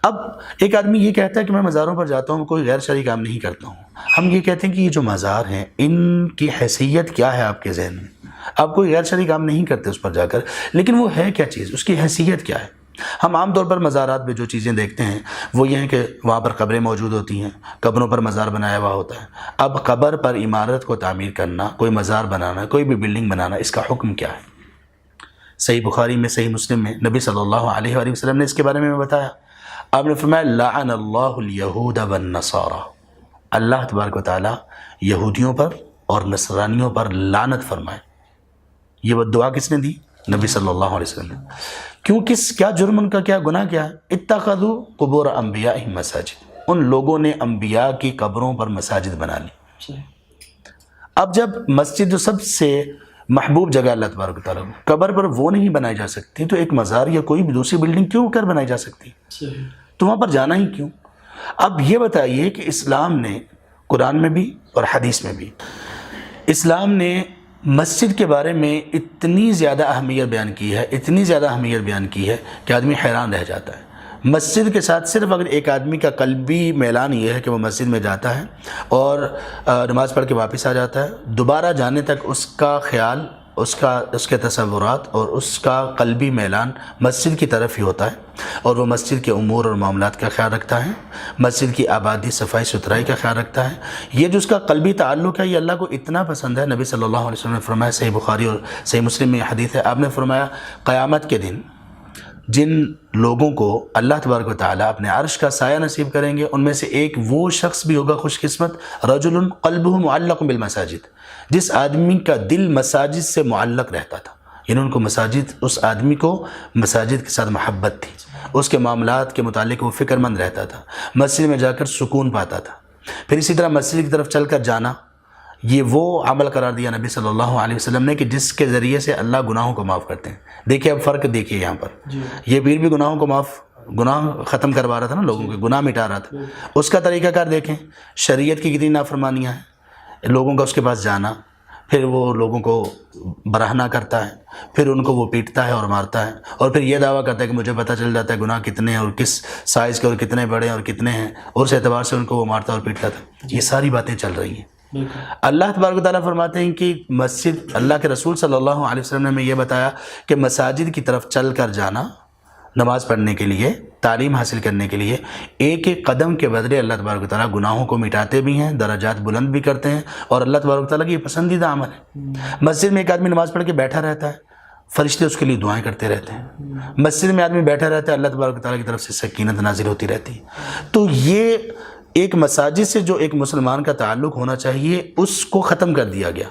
اب ایک آدمی یہ کہتا ہے کہ میں مزاروں پر جاتا ہوں، کوئی غیر شرعی کام نہیں کرتا ہوں. ہم یہ کہتے ہیں کہ یہ جو مزار ہیں ان کی حیثیت کیا ہے آپ کے ذہن میں؟ آپ کوئی غیر شرعی کام نہیں کرتے اس پر جا کر، لیکن وہ ہے کیا چیز، اس کی حیثیت کیا ہے؟ ہم عام طور پر مزارات میں جو چیزیں دیکھتے ہیں وہ یہ ہیں کہ وہاں پر قبریں موجود ہوتی ہیں، قبروں پر مزار بنایا ہوا ہوتا ہے. اب قبر پر عمارت کو تعمیر کرنا، کوئی مزار بنانا، کوئی بھی بلڈنگ بنانا، اس کا حکم کیا ہے؟ صحیح بخاری میں، صحیح مسلم میں نبی صلی اللہ علیہ وآلہ وسلم نے اس کے بارے میں بتایا. آپ نے فرمایا لعن اللہ الیہود والنصارى، اللہ تبارک و تعالیٰ یہودیوں پر اور نصرانیوں پر لعنت فرمائے. یہ بد دعا کس نے دی؟ نبی صلی اللہ علیہ وسلم نے. کیوں؟ کیا جرم ان کا، کیا گناہ کیا ہے؟ اتخذوا قبور انبیائہم مساجد، ان لوگوں نے انبیاء کی قبروں پر مساجد بنا لی. اب جب مسجد جو سب سے محبوب جگہ اللہ تبارک و تعالیٰ، قبر پر وہ نہیں بنائی جا سکتی تو ایک مزار یا کوئی بھی دوسری بلڈنگ کیوں کر بنائی جا سکتی؟ تو وہاں پر جانا ہی کیوں؟ اب یہ بتائیے کہ اسلام نے قرآن میں بھی اور حدیث میں بھی، اسلام نے مسجد کے بارے میں اتنی زیادہ اہمیت بیان کی ہے، اتنی زیادہ اہمیت بیان کی ہے کہ آدمی حیران رہ جاتا ہے. مسجد کے ساتھ صرف اگر ایک آدمی کا قلبی میلان یہ ہے کہ وہ مسجد میں جاتا ہے اور نماز پڑھ کے واپس آ جاتا ہے، دوبارہ جانے تک اس کا خیال، اس کے تصورات اور اس کا قلبی میلان مسجد کی طرف ہی ہوتا ہے، اور وہ مسجد کے امور اور معاملات کا خیال رکھتا ہے، مسجد کی آبادی، صفائی ستھرائی کا خیال رکھتا ہے. یہ جو اس کا قلبی تعلق ہے یہ اللہ کو اتنا پسند ہے. نبی صلی اللہ علیہ وسلم نے فرمایا، صحیح بخاری اور صحیح مسلم میں حدیث ہے، آپ نے فرمایا قیامت کے دن جن لوگوں کو اللہ تبارک و تعالیٰ اپنے عرش کا سایہ نصیب کریں گے ان میں سے ایک وہ شخص بھی ہوگا خوش قسمت رجل قلبہ معلق بالمساجد، جس آدمی کا دل مساجد سے معلق رہتا تھا، یعنی ان کو مساجد، اس آدمی کو مساجد کے ساتھ محبت تھی، اس کے معاملات کے متعلق وہ فکر مند رہتا تھا، مسجد میں جا کر سکون پاتا تھا۔ پھر اسی طرح مسجد کی طرف چل کر جانا، یہ وہ عمل قرار دیا نبی صلی اللہ علیہ وسلم نے کہ جس کے ذریعے سے اللہ گناہوں کو معاف کرتے ہیں۔ دیکھیے اب فرق دیکھیے یہاں پر، یہ پیر بھی گناہوں کو گناہ ختم کروا رہا تھا نا، لوگوں کے گناہ مٹا رہا تھا، اس کا طریقہ کار دیکھیں، شریعت کی کتنی نافرمانیاں ہیں، لوگوں کا اس کے پاس جانا، پھر وہ لوگوں کو برہنہ کرتا ہے، پھر ان کو وہ پیٹتا ہے اور مارتا ہے، اور پھر یہ دعویٰ کرتا ہے کہ مجھے پتہ چل جاتا ہے گناہ کتنے ہیں اور کس سائز کے اور کتنے بڑے اور کتنے ہیں، اور اس اعتبار سے ان کو وہ مارتا اور پیٹتا تھا۔ یہ ساری باتیں چل رہی ہیں۔ اللہ تبارک و تعالیٰ فرماتے ہیں کہ مسجد، اللہ کے رسول صلی اللہ علیہ وسلم نے ہمیں یہ بتایا کہ مساجد کی طرف چل کر جانا نماز پڑھنے کے لیے، تعلیم حاصل کرنے کے لیے، ایک ایک قدم کے بدلے اللہ تبارک و تعالیٰ گناہوں کو مٹاتے بھی ہیں، درجات بلند بھی کرتے ہیں، اور اللہ تبارک و تعالیٰ کی یہ پسندیدہ عمل ہے۔ مسجد میں ایک آدمی نماز پڑھ کے بیٹھا رہتا ہے، فرشتے اس کے لیے دعائیں کرتے رہتے ہیں۔ مسجد میں آدمی بیٹھا رہتا ہے، اللہ تبارک و تعالیٰ کی طرف سے سکینت نازل ہوتی رہتی ہے۔ تو یہ ایک مساجد سے جو ایک مسلمان کا تعلق ہونا چاہیے اس کو ختم کر دیا گیا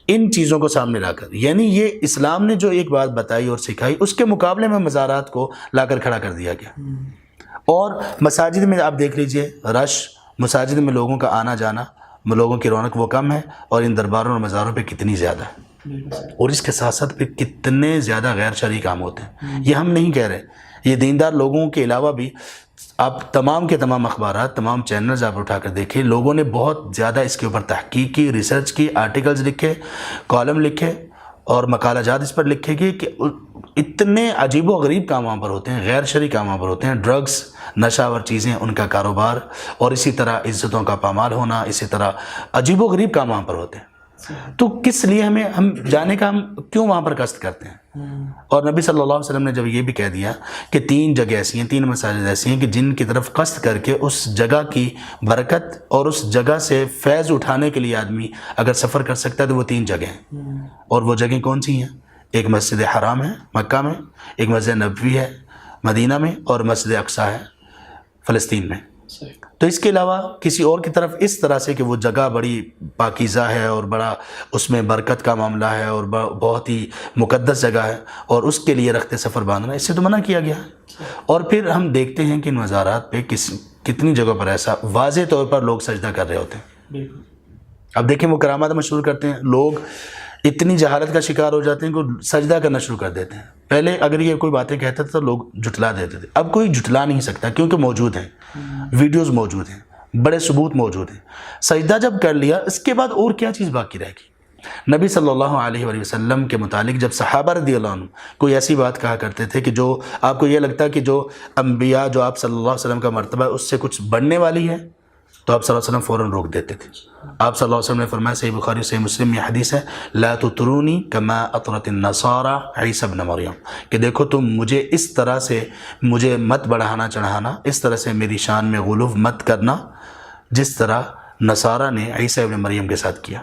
ان چیزوں کو سامنے لا کر، یعنی یہ اسلام نے جو ایک بات بتائی اور سکھائی اس کے مقابلے میں مزارات کو لا کر کھڑا کر دیا گیا۔ اور مساجد میں آپ دیکھ لیجئے رش، مساجد میں لوگوں کا آنا جانا، لوگوں کی رونق وہ کم ہے، اور ان درباروں اور مزاروں پہ کتنی زیادہ ہے، اور اس کے ساتھ ساتھ پہ کتنے زیادہ غیر شرعی کام ہوتے ہیں۔ یہ ہم نہیں کہہ رہے، یہ دیندار لوگوں کے علاوہ بھی آپ تمام کے تمام اخبارات، تمام چینلز آپ اٹھا کر دیکھیں، لوگوں نے بہت زیادہ اس کے اوپر تحقیق کی، ریسرچ کی، آرٹیکلز لکھے، کالم لکھے اور مقالہ جات اس پر لکھے گئے کہ اتنے عجیب و غریب کام وہاں پر ہوتے ہیں، غیر شرعی کام وہاں پر ہوتے ہیں، ڈرگز، نشہ آور چیزیں، ان کا کاروبار، اور اسی طرح عزتوں کا پامال ہونا، اسی طرح عجیب و غریب کام وہاں پر ہوتے ہیں۔ تو کس لیے ہم جانے کا، ہم کیوں وہاں پر قصد کرتے ہیں؟ اور نبی صلی اللہ علیہ وسلم نے جب یہ بھی کہہ دیا کہ 3 جگہ ایسی ہیں، 3 مساجد ایسی ہیں کہ جن کی طرف قصد کر کے اس جگہ کی برکت اور اس جگہ سے فیض اٹھانے کے لیے آدمی اگر سفر کر سکتا ہے تو وہ 3 جگہ ہیں۔ اور وہ جگہیں کون سی ہیں؟ ایک مسجد حرام ہے مکہ میں، ایک مسجد نبوی ہے مدینہ میں، اور مسجد اقصیٰ ہے فلسطین میں۔ تو اس کے علاوہ کسی اور کی طرف اس طرح سے کہ وہ جگہ بڑی پاکیزہ ہے اور بڑا اس میں برکت کا معاملہ ہے اور بہت ہی مقدس جگہ ہے، اور اس کے لیے رخت سفر باندھنا، اس سے تو منع کیا گیا ہے۔ اور پھر ہم دیکھتے ہیں کہ ان مزارات پہ کتنی جگہوں پر ایسا واضح طور پر لوگ سجدہ کر رہے ہوتے ہیں۔ اب دیکھیں وہ کرامات مشہور کرتے ہیں، لوگ اتنی جہالت کا شکار ہو جاتے ہیں کہ سجدہ کرنا شروع کر دیتے ہیں۔ پہلے اگر یہ کوئی باتیں کہتا تھا تو لوگ جھٹلا دیتے تھے، اب کوئی جھٹلا نہیں سکتا کیونکہ موجود ہیں، ویڈیوز موجود ہیں، بڑے ثبوت موجود ہیں۔ سجدہ جب کر لیا اس کے بعد اور کیا چیز باقی رہے گی؟ نبی صلی اللہ علیہ وآلہ وسلم کے متعلق جب صحابہ رضی اللہ عنہ کوئی ایسی بات کہا کرتے تھے کہ جو آپ کو یہ لگتا ہے کہ جو انبیاء، جو آپ صلی اللہ علیہ وسلم کا مرتبہ ہے اس سے کچھ بڑھنے والی ہے، تو آپ صلی اللہ علیہ وسلم فوراً روک دیتے تھے۔ آپ صلی اللہ علیہ وسلم نے فرمایا، صحیح بخاری صحیح مسلم میں حدیث ہے، لا تطرونی کما اطرت النصارى عیسی ابن مریم، کہ دیکھو تم مجھے اس طرح سے مجھے مت بڑھانا چڑھانا، اس طرح سے میری شان میں غلو مت کرنا جس طرح نصارہ نے عیسی ابن مریم کے ساتھ کیا۔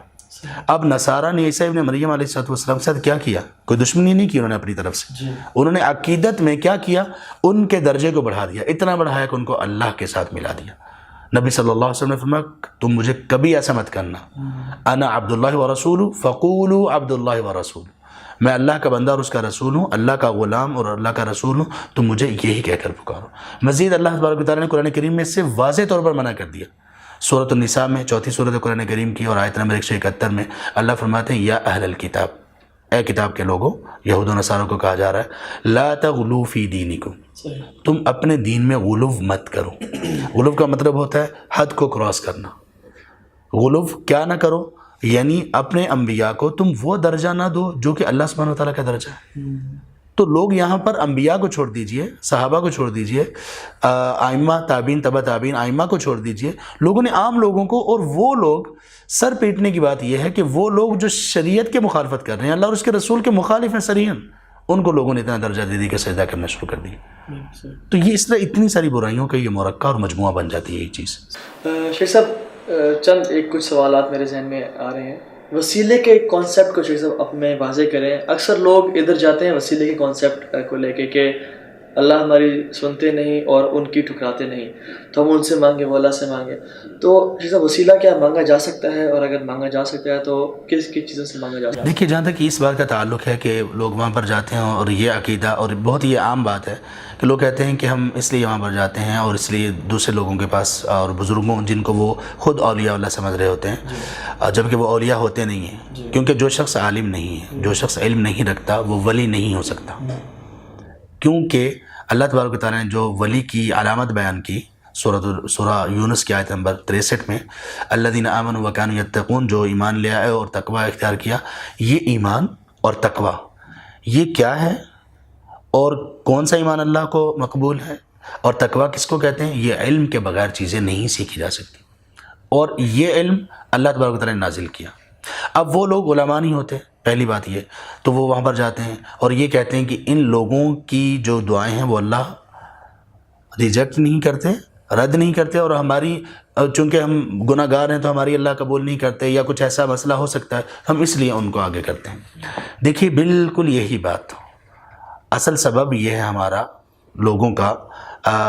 اب نصارہ نے عیسی ابن مریم علیہ السلام کے ساتھ کیا کیا؟ کوئی دشمنی نہیں کی انہوں نے اپنی طرف سے، انہوں نے عقیدت میں کیا کیا؟ ان کے درجے کو بڑھا دیا، اتنا بڑھایا کہ ان کو اللہ کے ساتھ ملا دیا۔ نبی صلی اللہ علیہ وسلم نے فرمایا تم مجھے کبھی ایسا مت کرنا، انا عبداللہ ورسولہ فقولوا عبداللہ ورسول، میں اللہ کا بندہ اور اس کا رسول ہوں، اللہ کا غلام اور اللہ کا رسول ہوں، تم مجھے یہی کہہ کر پکارو۔ مزید اللہ تبارک و تعالیٰ نے قرآن کریم میں اس سے واضح طور پر منع کر دیا۔ سورۃ النساء میں 4 سورۃ قرآن کریم کی اور آیت نمبر 171 میں اللہ فرماتے ہیں، یا اہل الکتاب، اے کتاب کے لوگوں، یہود و نصاروں کو کہا جا رہا ہے، لا تغلو فی دینکم، تم اپنے دین میں غلو مت کرو۔ غلو کا مطلب ہوتا ہے حد کو کراس کرنا۔ غلو کیا نہ کرو، یعنی اپنے انبیاء کو تم وہ درجہ نہ دو جو کہ اللہ سبحانہ و تعالیٰ کا درجہ ہے۔ تو لوگ یہاں پر انبیاء کو چھوڑ دیجئے، صحابہ کو چھوڑ دیجئے، ائمہ تابعین تبع تابعین ائمہ کو چھوڑ دیجئے، لوگوں نے عام لوگوں کو، اور وہ لوگ سر پیٹنے کی بات یہ ہے کہ وہ لوگ جو شریعت کے مخالفت کر رہے ہیں، اللہ اور اس کے رسول کے مخالف ہیں صریحاً، ان کو لوگوں نے اتنا درجہ دے دی کہ سجدہ کرنا شروع کر دیا۔ تو یہ اس طرح اتنی ساری برائیوں کا یہ مرکب اور مجموعہ بن جاتی ہے یہ چیز۔ شیخ صاحب چند کچھ سوالات میرے ذہن میں آ رہے ہیں وسیلے کے کانسیپٹ کو شیخ صاحب اب میں واضح کریں. اکثر لوگ ادھر جاتے ہیں وسیلے کے کانسیپٹ کو لے کے کہ اللہ ہماری سنتے نہیں اور ان کی ٹھکراتے نہیں، تو ہم ان سے مانگیں، وہ اللہ سے مانگیں. تو شیخ صاحب وسیلہ کیا مانگا جا سکتا ہے، اور اگر مانگا جا سکتا ہے تو کس کس چیزوں سے مانگا جا سکتا ہے؟ دیکھیے، جہاں تک اس بات کا تعلق ہے کہ لوگ وہاں پر جاتے ہیں اور یہ عقیدہ، اور بہت یہ عام بات ہے کہ لوگ کہتے ہیں کہ ہم اس لیے وہاں پر جاتے ہیں اور اس لیے دوسرے لوگوں کے پاس اور بزرگوں جن کو وہ خود اولیاء اللہ سمجھ رہے ہوتے ہیں، جبکہ وہ اولیاء ہوتے نہیں ہیں. کیونکہ جو شخص عالم نہیں ہے، جو شخص علم نہیں رکھتا، وہ ولی نہیں ہو سکتا. کیونکہ اللہ تبارک و تعالیٰ نے جو ولی کی علامت بیان کی سورہ یونس کی آیت نمبر 63 میں، الذین آمنوا وکانوا یتقون، جو ایمان لے آئے اور تقوی اختیار کیا. یہ ایمان اور تقوی یہ کیا ہے، اور کون سا ایمان اللہ کو مقبول ہے، اور تقوی کس کو کہتے ہیں؟ یہ علم کے بغیر چیزیں نہیں سیکھی جا سکتی، اور یہ علم اللہ تبارک و تعالیٰ نے نازل کیا. اب وہ لوگ علماء نہیں ہوتے، پہلی بات یہ تو وہ وہاں پر جاتے ہیں اور یہ کہتے ہیں کہ ان لوگوں کی جو دعائیں ہیں وہ اللہ ریجیکٹ نہیں کرتے، رد نہیں کرتے، اور ہماری چونکہ ہم گناہ گار ہیں تو ہماری اللہ قبول نہیں کرتے، یا کچھ ایسا مسئلہ ہو سکتا ہے، ہم اس لیے ان کو آگے کرتے ہیں. دیکھیے، بالکل یہی بات، اصل سبب یہ ہے ہمارا لوگوں کا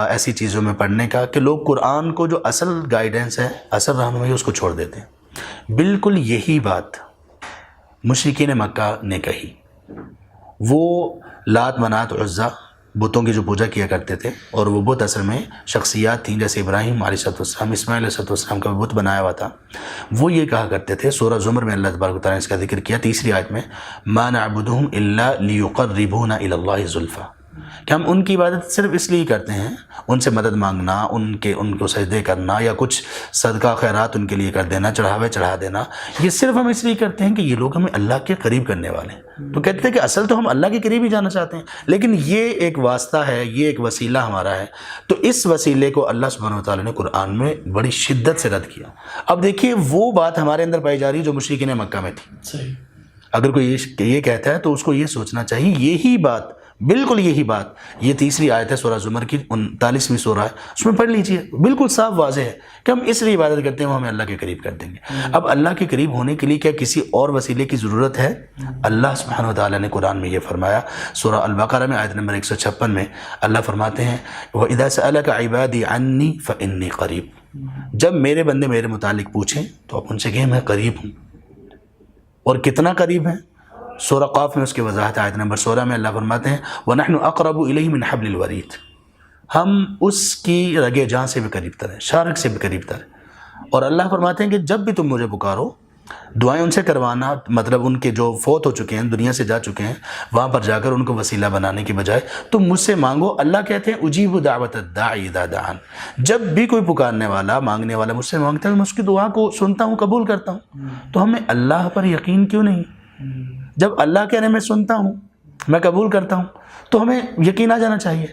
ایسی چیزوں میں پڑھنے کا کہ لوگ قرآن کو جو اصل گائیڈنس ہے، اصل رہنمائی، اس کو چھوڑ دیتے ہیں. بالکل یہی بات مشرکین مکہ نے کہی. وہ لات، منات، عزا بتوں کی جو پوجا کیا کرتے تھے، اور وہ بت اصل میں شخصیات تھیں، جیسے ابراہیم علیہ السلام، اسماعیل علیہ السلام کا بت بنایا ہوا تھا. وہ یہ کہا کرتے تھے، سورہ زمر میں اللہ تبارک و تعالیٰ نے اس کا ذکر کیا 3 آیت میں، ما نعبدہم الا لیقربونا الی اللہ زلفی، کہ ہم ان کی عبادت صرف اس لیے کرتے ہیں، ان سے مدد مانگنا، ان کو سجدے کرنا، یا کچھ صدقہ خیرات ان کے لیے کر دینا، چڑھاوے چڑھا دینا، یہ صرف ہم اس لیے کرتے ہیں کہ یہ لوگ ہمیں اللہ کے قریب کرنے والے ہیں. تو کہتے ہیں کہ اصل تو ہم اللہ کے قریب ہی جانا چاہتے ہیں، لیکن یہ ایک واسطہ ہے، یہ ایک وسیلہ ہمارا ہے. تو اس وسیلے کو اللہ سبحانہ وتعالیٰ نے قرآن میں بڑی شدت سے رد کیا. اب دیکھیے، وہ بات ہمارے اندر پائی جا رہی ہے جو مشرکین مکہ میں تھی. صحیح. اگر کوئی یہ کہتا ہے تو اس کو یہ سوچنا چاہیے، یہی بات، بالکل یہی بات، یہ 3 آیت ہے سورہ زمر کی، 39ویں سورہ ہے، اس میں پڑھ لیجئے. بالکل صاف واضح ہے کہ ہم اس لیے عبادت کرتے ہیں، وہ ہمیں اللہ کے قریب کر دیں گے. اب اللہ کے قریب ہونے کے لیے کیا کسی اور وسیلے کی ضرورت ہے؟ اللہ سبحانہ وتعالیٰ نے قرآن میں یہ فرمایا، سورہ البقرہ میں آیت نمبر 156 میں اللہ فرماتے ہیں، وَإِذَا سَأَلَكَ عِبَادِي عَنِّي فَإِنِّي قَرِيب، جب میرے بندے میرے متعلق پوچھیں تو آپ ان سے کہیں میں قریب ہوں. اور کتنا قریب ہیں؟ سورہ قاف میں اس کی وضاحت، آیت نمبر 16 میں اللہ فرماتے ہیں، وَنَحْنُ أَقْرَبُ إِلَيْهِ مِنْ حَبْلِ الْوَرِيدِ، ہم اس کی رگے جان سے بھی قریب تر ہیں، شارک سے بھی قریب تر ہیں. اور اللہ فرماتے ہیں کہ جب بھی تم مجھے پکارو، دعائیں ان سے کروانا، مطلب ان کے جو فوت ہو چکے ہیں، دنیا سے جا چکے ہیں، وہاں پر جا کر ان کو وسیلہ بنانے کی بجائے تم مجھ سے مانگو. اللہ کہتے ہیں اجیب دعوت الداعی اذا دعان، جب بھی کوئی پکارنے والا، مانگنے والا مجھ سے مانگتا ہے، میں اس کی دعا کو سنتا ہوں، قبول کرتا ہوں. تو ہمیں اللہ پر یقین کیوں نہیں؟ جب اللہ کہہ رہے میں سنتا ہوں، میں قبول کرتا ہوں، تو ہمیں یقین آ جانا چاہیے.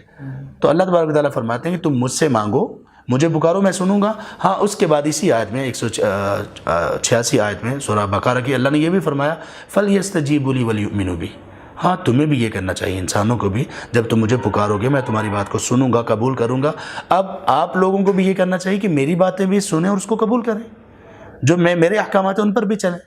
تو اللہ تبارک و تعالیٰ فرماتے ہیں کہ تم مجھ سے مانگو، مجھے پکارو، میں سنوں گا. ہاں، اس کے بعد اسی آیت میں 186 آیت میں سورہ بقرہ کی، اللہ نے یہ بھی فرمایا، فَلْيَسْتَجِيبُوا لِي وَلْيُؤْمِنُوا بِي، ہاں تمہیں بھی یہ کرنا چاہیے، انسانوں کو بھی، جب تم مجھے پکارو گے میں تمہاری بات کو سنوں گا، قبول کروں گا. اب آپ لوگوں کو بھی یہ کرنا چاہیے کہ میری باتیں بھی سنیں اور اس کو قبول کریں، جو میرے احکامات ہیں ان پر بھی چلیں.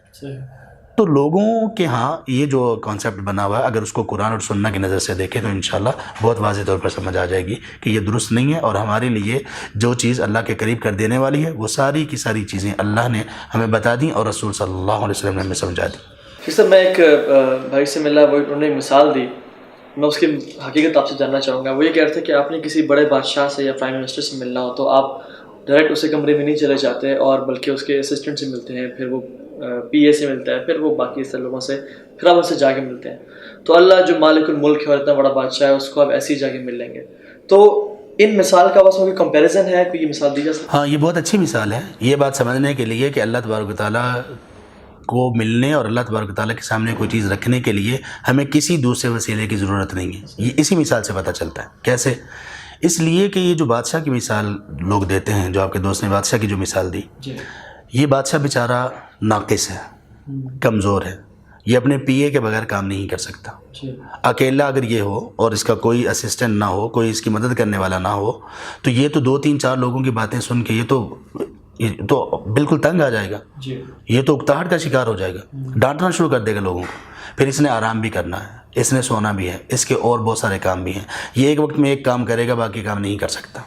تو لوگوں کے ہاں یہ جو کانسیپٹ بنا ہوا ہے، اگر اس کو قرآن اور سنت کی نظر سے دیکھیں تو انشاءاللہ بہت واضح طور پر سمجھ آ جائے گی کہ یہ درست نہیں ہے. اور ہمارے لیے جو چیز اللہ کے قریب کر دینے والی ہے، وہ ساری کی ساری چیزیں اللہ نے ہمیں بتا دیں اور رسول صلی اللہ علیہ وسلم نے ہمیں سمجھا دی. پھر سر میں ایک بھائی سے ملا، وہ انہوں نے مثال دی، میں اس کی حقیقت آپ سے جاننا چاہوں گا. وہ یہ کہہ رہے تھے کہ آپ نے کسی بڑے بادشاہ سے یا پرائم منسٹر سے ملنا ہو تو آپ ڈائریکٹ اسے کمرے میں نہیں چلے جاتے، اور بلکہ اس کے اسسٹنٹ سے ملتے ہیں، پھر وہ پی اے سے ملتا ہے، پھر وہ باقی سب لوگوں سے، پھر آپ ان سے جا کے ملتے ہیں. تو اللہ جو مالک الملک ہے اور اتنا بڑا بادشاہ ہے، اس کو آپ ایسی جا کے مل لیں گے. تو ان مثال کا بس کوئی کمپیریزن ہے، کوئی یہ مثال دی جا سکتی؟ ہاں، یہ بہت اچھی مثال ہے یہ بات سمجھنے کے لیے کہ اللہ تبارک و تعالیٰ کو ملنے اور اللہ تبارک و تعالیٰ کے سامنے کوئی چیز رکھنے کے لیے ہمیں کسی دوسرے وسیلے کی ضرورت نہیں ہے. یہ اسی مثال سے پتہ چلتا ہے. کیسے؟ اس لیے کہ یہ جو بادشاہ کی مثال لوگ دیتے ہیں، جو آپ کے دوست نے بادشاہ کی جو مثال دی، یہ بادشاہ بیچارہ ناقص ہے، کمزور ہے، یہ اپنے پی اے کے بغیر کام نہیں کر سکتا. اکیلا اگر یہ ہو اور اس کا کوئی اسسٹنٹ نہ ہو، کوئی اس کی مدد کرنے والا نہ ہو، تو یہ تو 2 3 4 لوگوں کی باتیں سن کے یہ تو تو بالکل تنگ آ جائے گا، جی یہ تو اکتاہٹ کا شکار ہو جائے گا، ڈانٹنا شروع کر دے گا لوگوں کو. پھر اس نے آرام بھی کرنا ہے، اس نے سونا بھی ہے، اس کے اور بہت سارے کام بھی ہیں. یہ ایک وقت میں ایک کام کرے گا، باقی کام نہیں کر سکتا.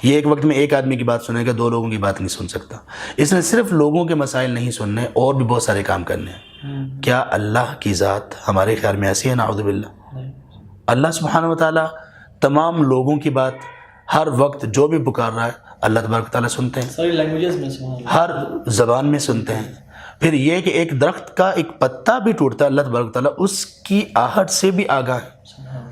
یہ ایک وقت میں ایک آدمی کی بات سنے گا، دو لوگوں کی بات نہیں سن سکتا. اس نے صرف لوگوں کے مسائل نہیں سننے، اور بھی بہت سارے کام کرنے ہیں. کیا اللہ کی ذات ہمارے خیال میں ایسی ہے؟ نعوذ باللہ. اللہ سبحانہ و تعالیٰ تمام لوگوں کی بات ہر وقت جو بھی پکار رہا ہے اللہ تبارک و تعالیٰ سنتے ہیں، ساری لینگویجز میں سبحان اللہ. ہر زبان میں سنتے ہیں. پھر یہ کہ ایک درخت کا ایک پتا بھی ٹوٹتا ہے، اللہ تبارک و تعالیٰ اس کی آہٹ سے بھی آگاہ ہے.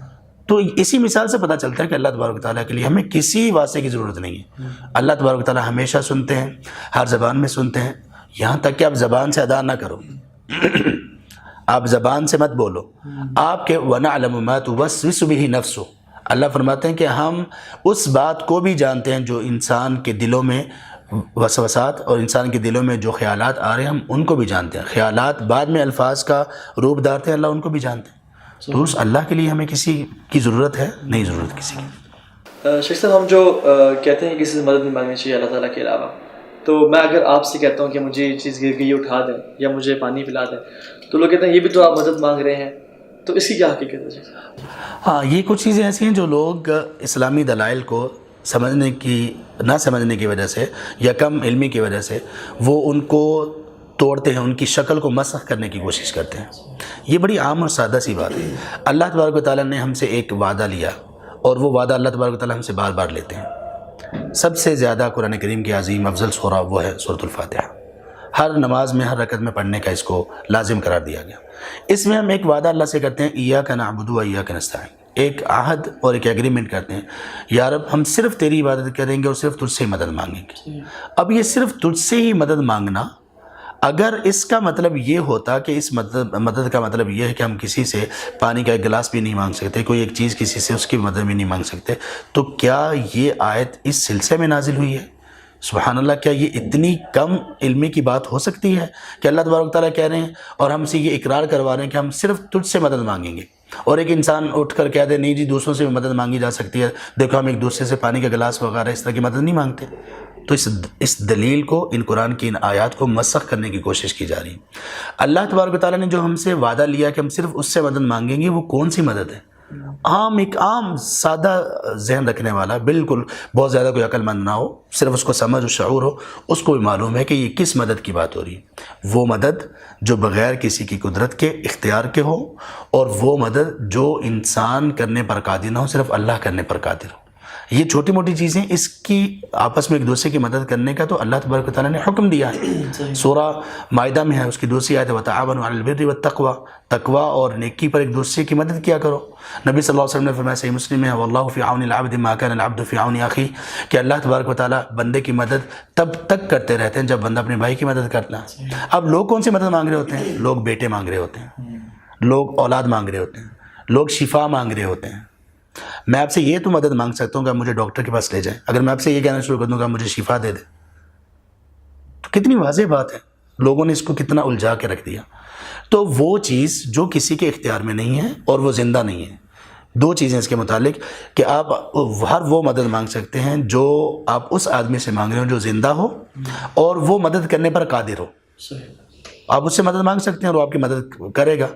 تو اسی مثال سے پتہ چلتا ہے کہ اللہ تبارک و تعالیٰ کے لیے ہمیں کسی واسطے کی ضرورت نہیں ہے. اللہ تبارک و تعالیٰ ہمیشہ سنتے ہیں، ہر زبان میں سنتے ہیں. یہاں تک کہ آپ زبان سے ادا نہ کرو، آپ زبان سے مت بولو. آپ کے وَنَعْلَمُ مَا تُوَسْوِسُ بِهِ نَفْسُ، اللہ فرماتے ہیں کہ ہم اس بات کو بھی جانتے ہیں جو انسان کے دلوں میں وسوسات اور انسان کے دلوں میں جو خیالات آ رہے ہیں، ہم ان کو بھی جانتے ہیں. خیالات بعد میں الفاظ کا روپ دھارتے ہیں، اللہ ان کو بھی جانتے ہیں. تو اس اللہ کے لیے ہمیں کسی کی ضرورت ہے نہیں، ضرورت کسی کی. شیخ صاحب، ہم جو کہتے ہیں کسی سے مدد نہیں مانگنی چاہیے اللہ تعالیٰ کے علاوہ، تو میں اگر آپ سے کہتا ہوں کہ مجھے یہ چیز گر گئی اٹھا دیں یا مجھے پانی پلا دیں، تو لوگ کہتے ہیں یہ بھی تو آپ مدد مانگ رہے ہیں. تو اس کی کیا حقیقت ہے؟ ہاں، یہ کچھ چیزیں ایسی ہیں جو لوگ اسلامی دلائل کو نہ سمجھنے کی وجہ سے یا کم علمی کی وجہ سے وہ ان کو توڑتے ہیں، ان کی شکل کو مسخ کرنے کی کوشش کرتے ہیں. یہ بڑی عام اور سادہ سی بات ہے. اللہ تبارک و تعالیٰ نے ہم سے ایک وعدہ لیا، اور وہ وعدہ اللہ تبارک و تعالیٰ ہم سے بار بار لیتے ہیں. سب سے زیادہ قرآن کریم کی عظیم افضل سورہ وہ ہے سورۃ الفاتحہ. ہر نماز میں ہر رکعت میں پڑھنے کا اس کو لازم قرار دیا گیا. اس میں ہم ایک وعدہ اللہ سے کرتے ہیں، ایاک نعبد و ایاک نستعین. ایک عہد اور ایک ایگریمنٹ کرتے ہیں، یا رب ہم صرف تیری عبادت کریں گے اور صرف تجھ سے مدد مانگیں گے. اب یہ صرف تجھ سے ہی مدد مانگنا، اگر اس کا مطلب یہ ہوتا کہ اس مدد کا مطلب یہ ہے کہ ہم کسی سے پانی کا ایک گلاس بھی نہیں مانگ سکتے، کوئی ایک چیز کسی سے اس کی مدد بھی نہیں مانگ سکتے، تو کیا یہ آیت اس سلسلے میں نازل ہوئی ہے؟ سبحان اللہ، کیا یہ اتنی کم علمی کی بات ہو سکتی ہے کہ اللہ تبارک تعالیٰ کہہ رہے ہیں اور ہم سے یہ اقرار کروا رہے ہیں کہ ہم صرف تجھ سے مدد مانگیں گے، اور ایک انسان اٹھ کر کہہ دے نہیں جی دوسروں سے بھی مدد مانگی جا سکتی ہے، دیکھو ہم ایک دوسرے سے پانی کا گلاس وغیرہ اس طرح کی مدد نہیں مانگتے. تو اس دلیل کو، ان قرآن کی ان آیات کو مسخ کرنے کی کوشش کی جا رہی ہے. اللہ تبارک و تعالیٰ نے جو ہم سے وعدہ لیا کہ ہم صرف اس سے مدد مانگیں گے، وہ کون سی مدد ہے؟ ایک عام سادہ ذہن رکھنے والا، بالکل بہت زیادہ کوئی عقل مند نہ ہو، صرف اس کو سمجھ و شعور ہو، اس کو بھی معلوم ہے کہ یہ کس مدد کی بات ہو رہی ہے. وہ مدد جو بغیر کسی کی قدرت کے، اختیار کے ہو، اور وہ مدد جو انسان کرنے پر قادر نہ ہو، صرف اللہ کرنے پر قادر ہو. یہ چھوٹی موٹی چیزیں، اس کی آپس میں ایک دوسرے کی مدد کرنے کا تو اللہ تبارک و تعالیٰ نے حکم دیا ہے. سورہ مائدہ میں ہے، اس کی دوسری آیت ہے وَتَعَاوَنُوا عَلَى الْبِرِّ وَالتَّقْوَىٰ، تقویٰ اور نیکی پر ایک دوسرے کی مدد کیا کرو. نبی صلی اللہ علیہ وسلم نے فرمایا، صحیح مسلم میں ہے، وَاللَّهُ فِي عَوْنِ الْعَبْدِ مَا كَانَ الْعَبْدُ فِي عَوْنِ أَخِيهِ، کہ اللہ تبارک و تعالیٰ بندے کی مدد تب تک کرتے رہتے ہیں جب بندہ اپنے بھائی کی مدد کرتا ہے. اب لوگ کون سی مدد مانگ رہے ہوتے ہیں؟ لوگ بیٹے مانگ رہے ہوتے ہیں، لوگ اولاد مانگ رہے ہوتے ہیں، لوگ شفا مانگ رہے ہوتے ہیں. میں آپ سے یہ تو مدد مانگ سکتا ہوں کہ آپ مجھے ڈاکٹر کے پاس لے جائیں. اگر میں آپ سے یہ کہنا شروع کر دوں کہ آپ مجھے شفا دے دیں، تو کتنی واضح بات ہے. لوگوں نے اس کو کتنا الجھا کے رکھ دیا. تو وہ چیز جو کسی کے اختیار میں نہیں ہے اور وہ زندہ نہیں ہے، دو چیزیں اس کے متعلق کہ آپ ہر وہ مدد مانگ سکتے ہیں جو آپ اس آدمی سے مانگ رہے ہو جو زندہ ہو اور وہ مدد کرنے پر قادر ہو. آپ اس سے مدد مانگ سکتے ہیں اور وہ آپ کی مدد کرے گا.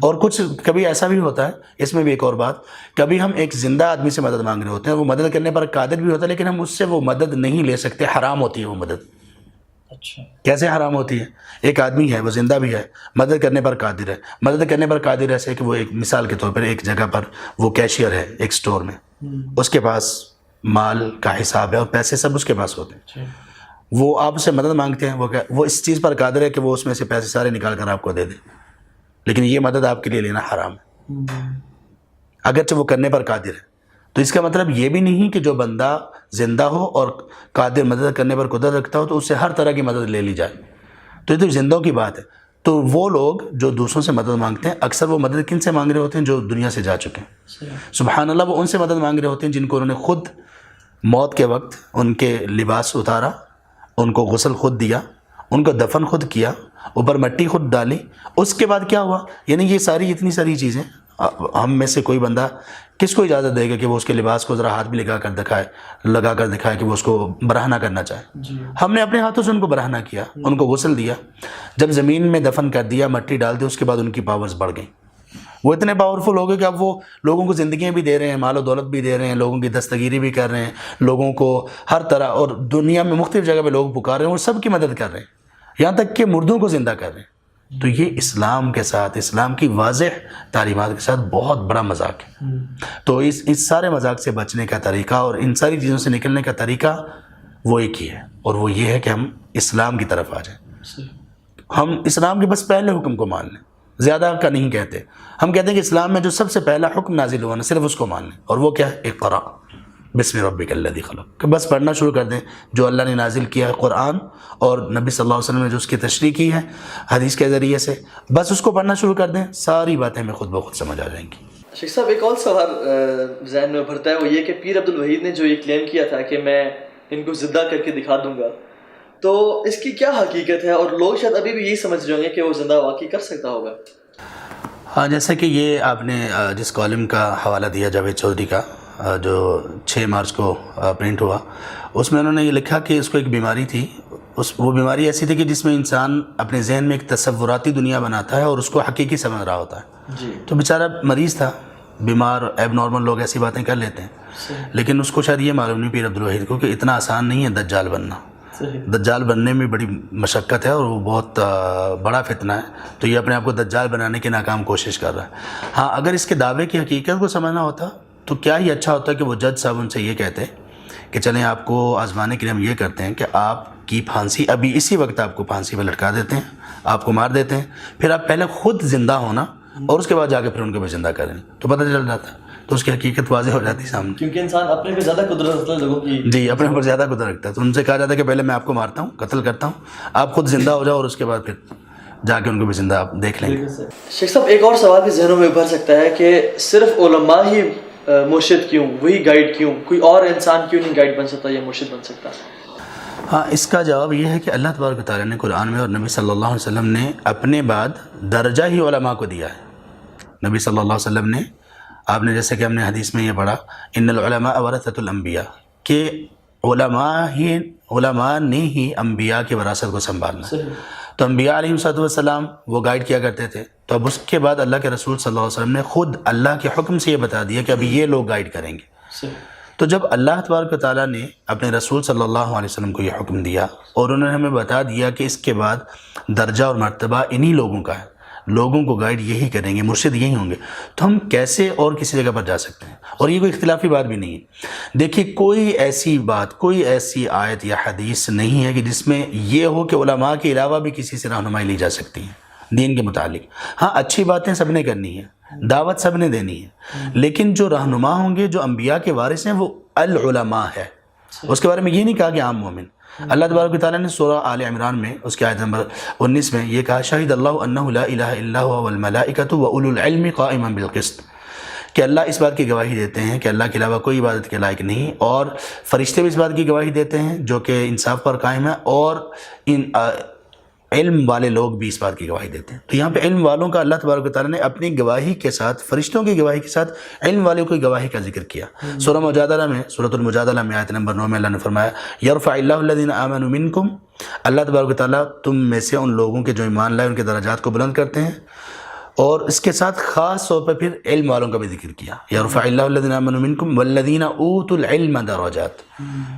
اور کچھ کبھی ایسا بھی ہوتا ہے، اس میں بھی ایک اور بات، کبھی ہم ایک زندہ آدمی سے مدد مانگ رہے ہوتے ہیں، وہ مدد کرنے پر قادر بھی ہوتا ہے، لیکن ہم اس سے وہ مدد نہیں لے سکتے، حرام ہوتی ہے وہ مدد. اچھا، کیسے حرام ہوتی ہے؟ ایک آدمی ہے، وہ زندہ بھی ہے، مدد کرنے پر قادر ہے. مدد کرنے پر قادر ایسے کہ وہ ایک مثال کے طور پر ایک جگہ پر وہ کیشیئر ہے ایک سٹور میں، اس کے پاس مال کا حساب ہے اور پیسے سب اس کے پاس ہوتے ہیں. وہ آپ سے مدد مانگتے ہیں، وہ اس چیز پر قادر ہے کہ وہ اس میں سے پیسے سارے نکال کر آپ کو دے دے، لیکن یہ مدد آپ کے لیے لینا حرام ہے اگرچہ وہ کرنے پر قادر ہے. تو اس کا مطلب یہ بھی نہیں کہ جو بندہ زندہ ہو اور قادر مدد کرنے پر قدرت رکھتا ہو تو اس سے ہر طرح کی مدد لے لی جائے. تو یہ تو زندوں کی بات ہے. تو وہ لوگ جو دوسروں سے مدد مانگتے ہیں، اکثر وہ مدد کن سے مانگ رہے ہوتے ہیں؟ جو دنیا سے جا چکے ہیں. سبحان اللہ، وہ ان سے مدد مانگ رہے ہوتے ہیں جن کو انہوں نے خود موت کے وقت ان کے لباس اتارا، ان کو غسل خود دیا، ان کو دفن خود کیا، اوپر مٹی خود ڈالی. اس کے بعد کیا ہوا؟ یعنی یہ ساری اتنی ساری چیزیں ہم میں سے کوئی بندہ کس کو اجازت دے گا کہ وہ اس کے لباس کو ذرا ہاتھ بھی لگا کر دکھائے کہ وہ اس کو براہ نہ کرنا چاہے؟ ہم نے اپنے ہاتھوں سے ان کو براہ نہ کیا، ان کو غسل دیا، جب زمین میں دفن کر دیا، مٹی ڈال دی، اس کے بعد ان کی پاورز بڑھ گئیں. وہ اتنے پاورفل ہو گئے کہ اب وہ لوگوں کو زندگیاں بھی دے رہے ہیں، مال و دولت بھی دے رہے ہیں، لوگوں کی دستگیری بھی کر رہے ہیں، لوگوں کو ہر طرح، اور دنیا میں مختلف جگہ پہ لوگ پکار رہے ہیں اور سب کی مدد کر رہے ہیں، یہاں تک کہ مردوں کو زندہ کر رہے ہیں. تو یہ اسلام کے ساتھ، اسلام کی واضح تعلیمات کے ساتھ بہت بڑا مذاق ہے. تو اس سارے مذاق سے بچنے کا طریقہ اور ان ساری چیزوں سے نکلنے کا طریقہ وہ ایک ہی ہے، اور وہ یہ ہے کہ ہم اسلام کی طرف آ جائیں. ہم اسلام کے بس پہلے حکم کو مان لیں، زیادہ کا نہیں کہتے. ہم کہتے ہیں کہ اسلام میں جو سب سے پہلا حکم نازل ہوا نا، صرف اس کو مان لیں، اور وہ کیا ہے؟ اقرا بسم ربک الذی خلق، کہ بس پڑھنا شروع کر دیں جو اللہ نے نازل کیا ہے قرآن، اور نبی صلی اللہ علیہ وسلم نے جو اس کی تشریح کی ہے حدیث کے ذریعے سے، بس اس کو پڑھنا شروع کر دیں، ساری باتیں ہمیں خود بخود سمجھ آ جائیں گی. شیخ صاحب ایک اور سوال ذہن میں ابھرتا ہے، وہ یہ کہ پیر عبدالوحید نے جو یہ کلیم کیا تھا کہ میں ان کو زندہ کر کے دکھا دوں گا، تو اس کی کیا حقیقت ہے؟ اور لوگ شاید ابھی بھی یہی سمجھ رہے ہوں گے کہ وہ زندہ واقعی کر سکتا ہوگا. ہاں، جیسا کہ یہ آپ نے جس کالم کا حوالہ دیا جاوید چودھری کا، جو 6 مارچ کو پرنٹ ہوا، اس میں انہوں نے یہ لکھا کہ اس کو ایک بیماری تھی. وہ بیماری ایسی تھی کہ جس میں انسان اپنے ذہن میں ایک تصوراتی دنیا بناتا ہے اور اس کو حقیقی سمجھ رہا ہوتا ہے. تو بیچارہ مریض تھا، بیمار، ایب نارمل لوگ ایسی باتیں کر لیتے ہیں، لیکن اس کو شاید یہ معلوم نہیں پیر عبدالوحید کو کہ اتنا آسان نہیں ہے دجال بننا. دجال بننے میں بڑی مشقت ہے اور وہ بہت بڑا فتنہ ہے. تو یہ اپنے آپ کو دجال بنانے کی ناکام کوشش کر رہا ہے. ہاں، اگر اس کے دعوے کی حقیقت کو سمجھنا ہوتا تو کیا ہی اچھا ہوتا کہ وہ جج صاحب ان سے یہ کہتے کہ چلیں آپ کو آزمانے کے لیے ہم یہ کرتے ہیں کہ آپ کی پھانسی ابھی اسی وقت آپ کو پھانسی پہ لٹکا دیتے ہیں، آپ کو مار دیتے ہیں، پھر آپ پہلے خود زندہ ہونا اور اس کے بعد جا کے پھر ان کو بھی زندہ کریں، تو پتہ چل جاتا، تو اس کی حقیقت واضح ہو جاتی سامنے. کیونکہ انسان اپنے پہ زیادہ قدرت رکھتا ہے لوگوں کی. جی، اپنے اوپر زیادہ قدرت رکھتا ہے. تو ان سے کہا جاتا ہے کہ پہلے میں آپ کو مارتا ہوں، قتل کرتا ہوں، آپ خود زندہ ہو جاؤ اور اس کے بعد پھر جا کے ان کو بھی زندہ آپ دیکھ لیں گے. شیخ صاحب ایک اور سوال بھی ذہنوں میں ابھر سکتا ہے کہ صرف علماء ہی مرشد کیوں، وہی گائیڈ کیوں، کوئی اور انسان کیوں نہیں گائیڈ بن سکتا یا مرشد بن سکتا؟ ہاں، اس کا جواب یہ ہے کہ اللہ تبارک و تعالیٰ نے قرآن میں اور نبی صلی اللہ علیہ وسلم نے اپنے بعد درجہ ہی علماء کو دیا ہے. نبی صلی اللہ علیہ وسلم نے، آپ نے جیسے کہ ہم نے حدیث میں یہ پڑھا، ان العلماء ورثۃ الانبیاء، کہ علماء نے ہی انبیاء کی وراثت کو سنبھالنا. تو انبیاء علیہ السلام وہ گائیڈ کیا کرتے تھے. تو اب اس کے بعد اللہ کے رسول صلی اللہ علیہ وسلم نے خود اللہ کے حکم سے یہ بتا دیا کہ ابھی یہ لوگ گائیڈ کریں گے. تو جب اللہ تبارک و تعالیٰ نے اپنے رسول صلی اللہ علیہ وسلم کو یہ حکم دیا اور انہوں نے ہمیں بتا دیا کہ اس کے بعد درجہ اور مرتبہ انہی لوگوں کا ہے، لوگوں کو گائیڈ یہی کریں گے، مرشد یہی ہوں گے، تو ہم کیسے اور کسی جگہ پر جا سکتے ہیں؟ اور یہ کوئی اختلافی بات بھی نہیں ہے. دیکھیے، کوئی ایسی بات، کوئی ایسی آیت یا حدیث نہیں ہے کہ جس میں یہ ہو کہ علماء کے علاوہ بھی کسی سے رہنمائی لی جا سکتی ہے دین کے متعلق. ہاں، اچھی باتیں سب نے کرنی ہے، دعوت سب نے دینی ہے، لیکن جو رہنما ہوں گے، جو انبیاء کے وارث ہیں، وہ العلماء ہے. اس کے بارے میں یہ نہیں کہا کہ عام مومن. اللہ تبارک و تعالیٰ نے سورہ آل عمران میں اس کی آیت نمبر 19 میں یہ کہا، شہد اللہ انہ لا الہ الا هو والملائکۃ واولو العلم قائما بالقسط، کہ اللہ اس بات کی گواہی دیتے ہیں کہ اللہ کے علاوہ کوئی عبادت کے لائق نہیں، اور فرشتے بھی اس بات کی گواہی دیتے ہیں جو کہ انصاف پر قائم ہے، اور علم والے لوگ بھی اس بات کی گواہی دیتے ہیں. تو یہاں پہ علم والوں کا اللہ تبارک و تعالیٰ نے اپنی گواہی کے ساتھ، فرشتوں کی گواہی کے ساتھ علم والوں کی گواہی کا ذکر کیا. سورۃ المجادلہ میں آیت نمبر 9 میں اللہ نے فرمایا، یرفع اللہ الذین آمنوا منکم، اللہ تبارک و تعالیٰ تم میں سے ان لوگوں کے جو ایمان لائے ان کے درجات کو بلند کرتے ہیں. اور اس کے ساتھ خاص طور پر پھر علم والوں کا بھی ذکر کیا، یرفع اللہ الذین آمنوا منکم والذین اوتوا العلم درجات.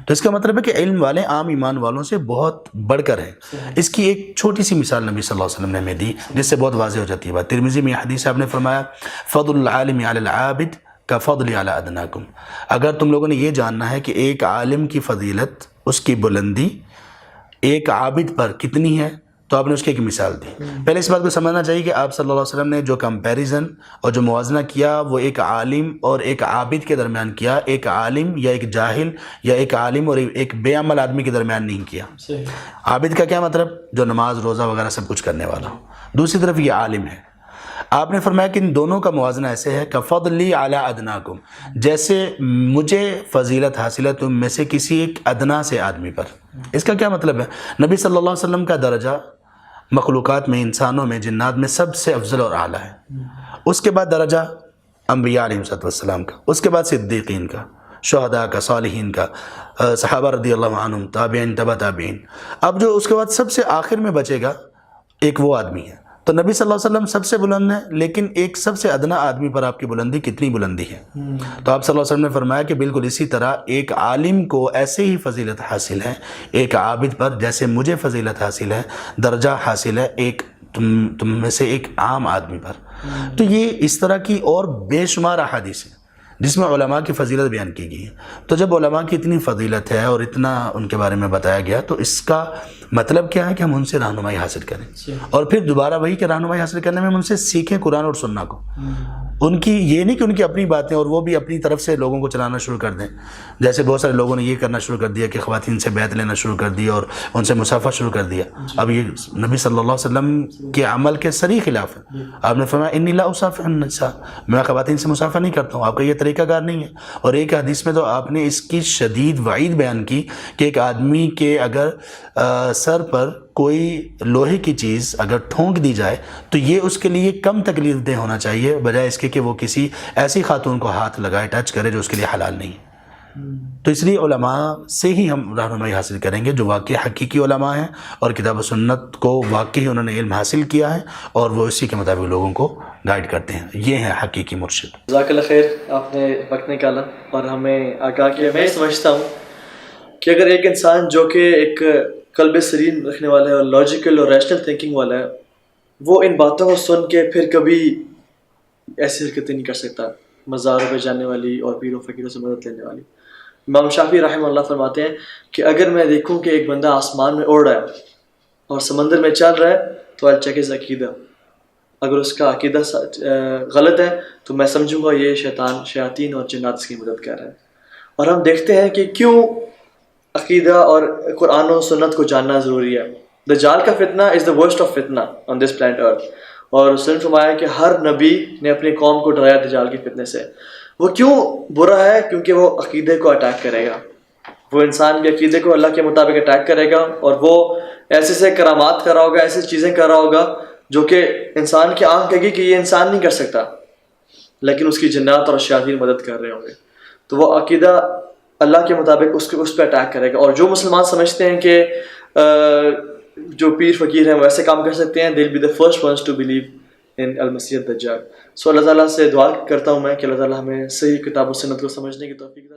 تو اس کا مطلب ہے کہ علم والے عام ایمان والوں سے بہت بڑھ کر ہیں. اس کی ایک چھوٹی سی مثال نبی صلی اللہ علیہ وسلم نے ہمیں دی جس سے بہت واضح ہو جاتی ہے بات. ترمذی میں یہ حدیث آپ نے فرمایا، فضل العالم علی العابد کفضل علی ادناکم. اگر تم لوگوں نے یہ جاننا ہے کہ ایک عالم کی فضیلت، اس کی بلندی ایک عابد پر کتنی ہے، تو آپ نے اس کی ایک مثال دی. پہلے اس بات کو سمجھنا چاہیے کہ آپ صلی اللہ علیہ وسلم نے جو کمپیریزن اور جو موازنہ کیا وہ ایک عالم اور ایک عابد کے درمیان کیا، ایک عالم یا ایک جاہل یا ایک عالم اور ایک بے عمل آدمی کے درمیان نہیں کیا. عابد کا کیا مطلب؟ جو نماز روزہ وغیرہ سب کچھ کرنے والا ہو. دوسری طرف یہ عالم ہے. آپ نے فرمایا کہ ان دونوں کا موازنہ ایسے ہے، کفضلی علی ادناکم، جیسے مجھے فضیلت حاصل ہے تم میں سے کسی ایک ادنا سے آدمی پر. اس کا کیا مطلب ہے؟ نبی صلی اللہ علیہ وسلم کا درجہ مخلوقات میں، انسانوں میں، جنات میں سب سے افضل اور اعلیٰ ہے. اس کے بعد درجہ انبیاء علیہ السلام کا، اس کے بعد صدیقین کا، شہداء کا، صالحین کا، صحابہ رضی اللہ عنہم، تابعین، تبع تابعین. اب جو اس کے بعد سب سے آخر میں بچے گا ایک وہ آدمی ہے. تو نبی صلی اللہ علیہ وسلم سب سے بلند ہے، لیکن ایک سب سے ادنا آدمی پر آپ کی بلندی کتنی بلندی ہے؟ تو آپ صلی اللہ علیہ وسلم نے فرمایا کہ بالکل اسی طرح ایک عالم کو ایسے ہی فضیلت حاصل ہے ایک عابد پر جیسے مجھے فضیلت حاصل ہے، درجہ حاصل ہے ایک تم میں سے ایک عام آدمی پر. تو یہ اس طرح کی اور بے شمار احادیث ہیں جس میں علماء کی فضیلت بیان کی گئی ہے. تو جب علماء کی اتنی فضیلت ہے اور اتنا ان کے بارے میں بتایا گیا تو اس کا مطلب کیا ہے کہ ہم ان سے رہنمائی حاصل کریں اور پھر دوبارہ وہی کہ رہنمائی حاصل کرنے میں ہم ان سے سیکھیں قرآن اور سننا کو. ان کی یہ نہیں کہ ان کی اپنی باتیں اور وہ بھی اپنی طرف سے لوگوں کو چلانا شروع کر دیں. جیسے بہت سارے لوگوں نے یہ کرنا شروع کر دیا کہ خواتین سے بیعت لینا شروع کر دیا اور ان سے مصافحہ شروع کر دیا. اب یہ نبی صلی اللہ علیہ وسلم کے عمل کے صریح خلاف ہے. آپ نے فرمایا انی لا اصافح النساء، میں خواتین سے مصافحہ نہیں کرتا ہوں. آپ کا یہ طریقہ کار نہیں ہے. اور ایک حدیث میں تو آپ نے اس کی شدید وعید بیان کی کہ ایک آدمی کے اگر سر پر کوئی لوہے کی چیز اگر ٹھونک دی جائے تو یہ اس کے لیے کم تکلیف دہ ہونا چاہیے بجائے اس کے کہ وہ کسی ایسی خاتون کو ہاتھ لگائے، ٹچ کرے جو اس کے لیے حلال نہیں ہے. تو اس لیے علماء سے ہی ہم رہنمائی حاصل کریں گے جو واقعی حقیقی علماء ہیں اور کتاب و سنت کو واقعی انہوں نے علم حاصل کیا ہے اور وہ اسی کے مطابق لوگوں کو گائیڈ کرتے ہیں. یہ ہیں حقیقی مرشد. جزاک اللہ خیر، آپ نے وقت نکالا اور ہمیں آگاہ کیا. میں سمجھتا ہوں کہ اگر ایک انسان جو کہ ایک قلب سلیم رکھنے والا ہے اور لاجیکل اور ریشنل تھنکنگ والا ہے، وہ ان باتوں کو سن کے پھر کبھی ایسی حرکتیں نہیں کر سکتا مزاروں پہ جانے والی اور پیروں فقیروں سے مدد لینے والی. امام شافعی رحمہ اللہ فرماتے ہیں کہ اگر میں دیکھوں کہ ایک بندہ آسمان میں اڑ رہا ہے اور سمندر میں چل رہا ہے تو I'll check his عقیدہ. اگر اس کا عقیدہ غلط ہے تو میں سمجھوں گا یہ شیاطین اور جنات اس کی مدد کر رہے ہیں. اور ہم دیکھتے ہیں کہ کیوں عقیدہ اور قرآن و سنت کو جاننا ضروری ہے. دجال کا فتنہ از دا ورسٹ آف فتنہ آن دس پلانٹ ارتھ. اور اس نے فرمایا کہ ہر نبی نے اپنی قوم کو ڈرایا دجال کے فتنے سے. وہ کیوں برا ہے؟ کیونکہ وہ عقیدے کو اٹیک کرے گا. وہ انسان کے عقیدے کو اللہ کے مطابق اٹیک کرے گا اور وہ ایسے سے کرامات کر رہا ہوگا، ایسی چیزیں کر رہا ہوگا جو کہ انسان کی آنکھ کہے گی کہ یہ انسان نہیں کر سکتا، لیکن اس کی جنات اور شیاطین مدد کر رہے ہوں گے. تو وہ عقیدہ اللہ کے مطابق اس پہ اٹیک کرے گا. اور جو مسلمان سمجھتے ہیں کہ جو پیر فقیر ہیں وہ ایسے کام کر سکتے ہیں، they'll be the first ones to believe in المسیح الدجال. سو اللہ تعالیٰ سے دعا کرتا ہوں میں کہ اللہ تعالیٰ ہمیں صحیح کتاب و سنت کو سمجھنے کی توفیق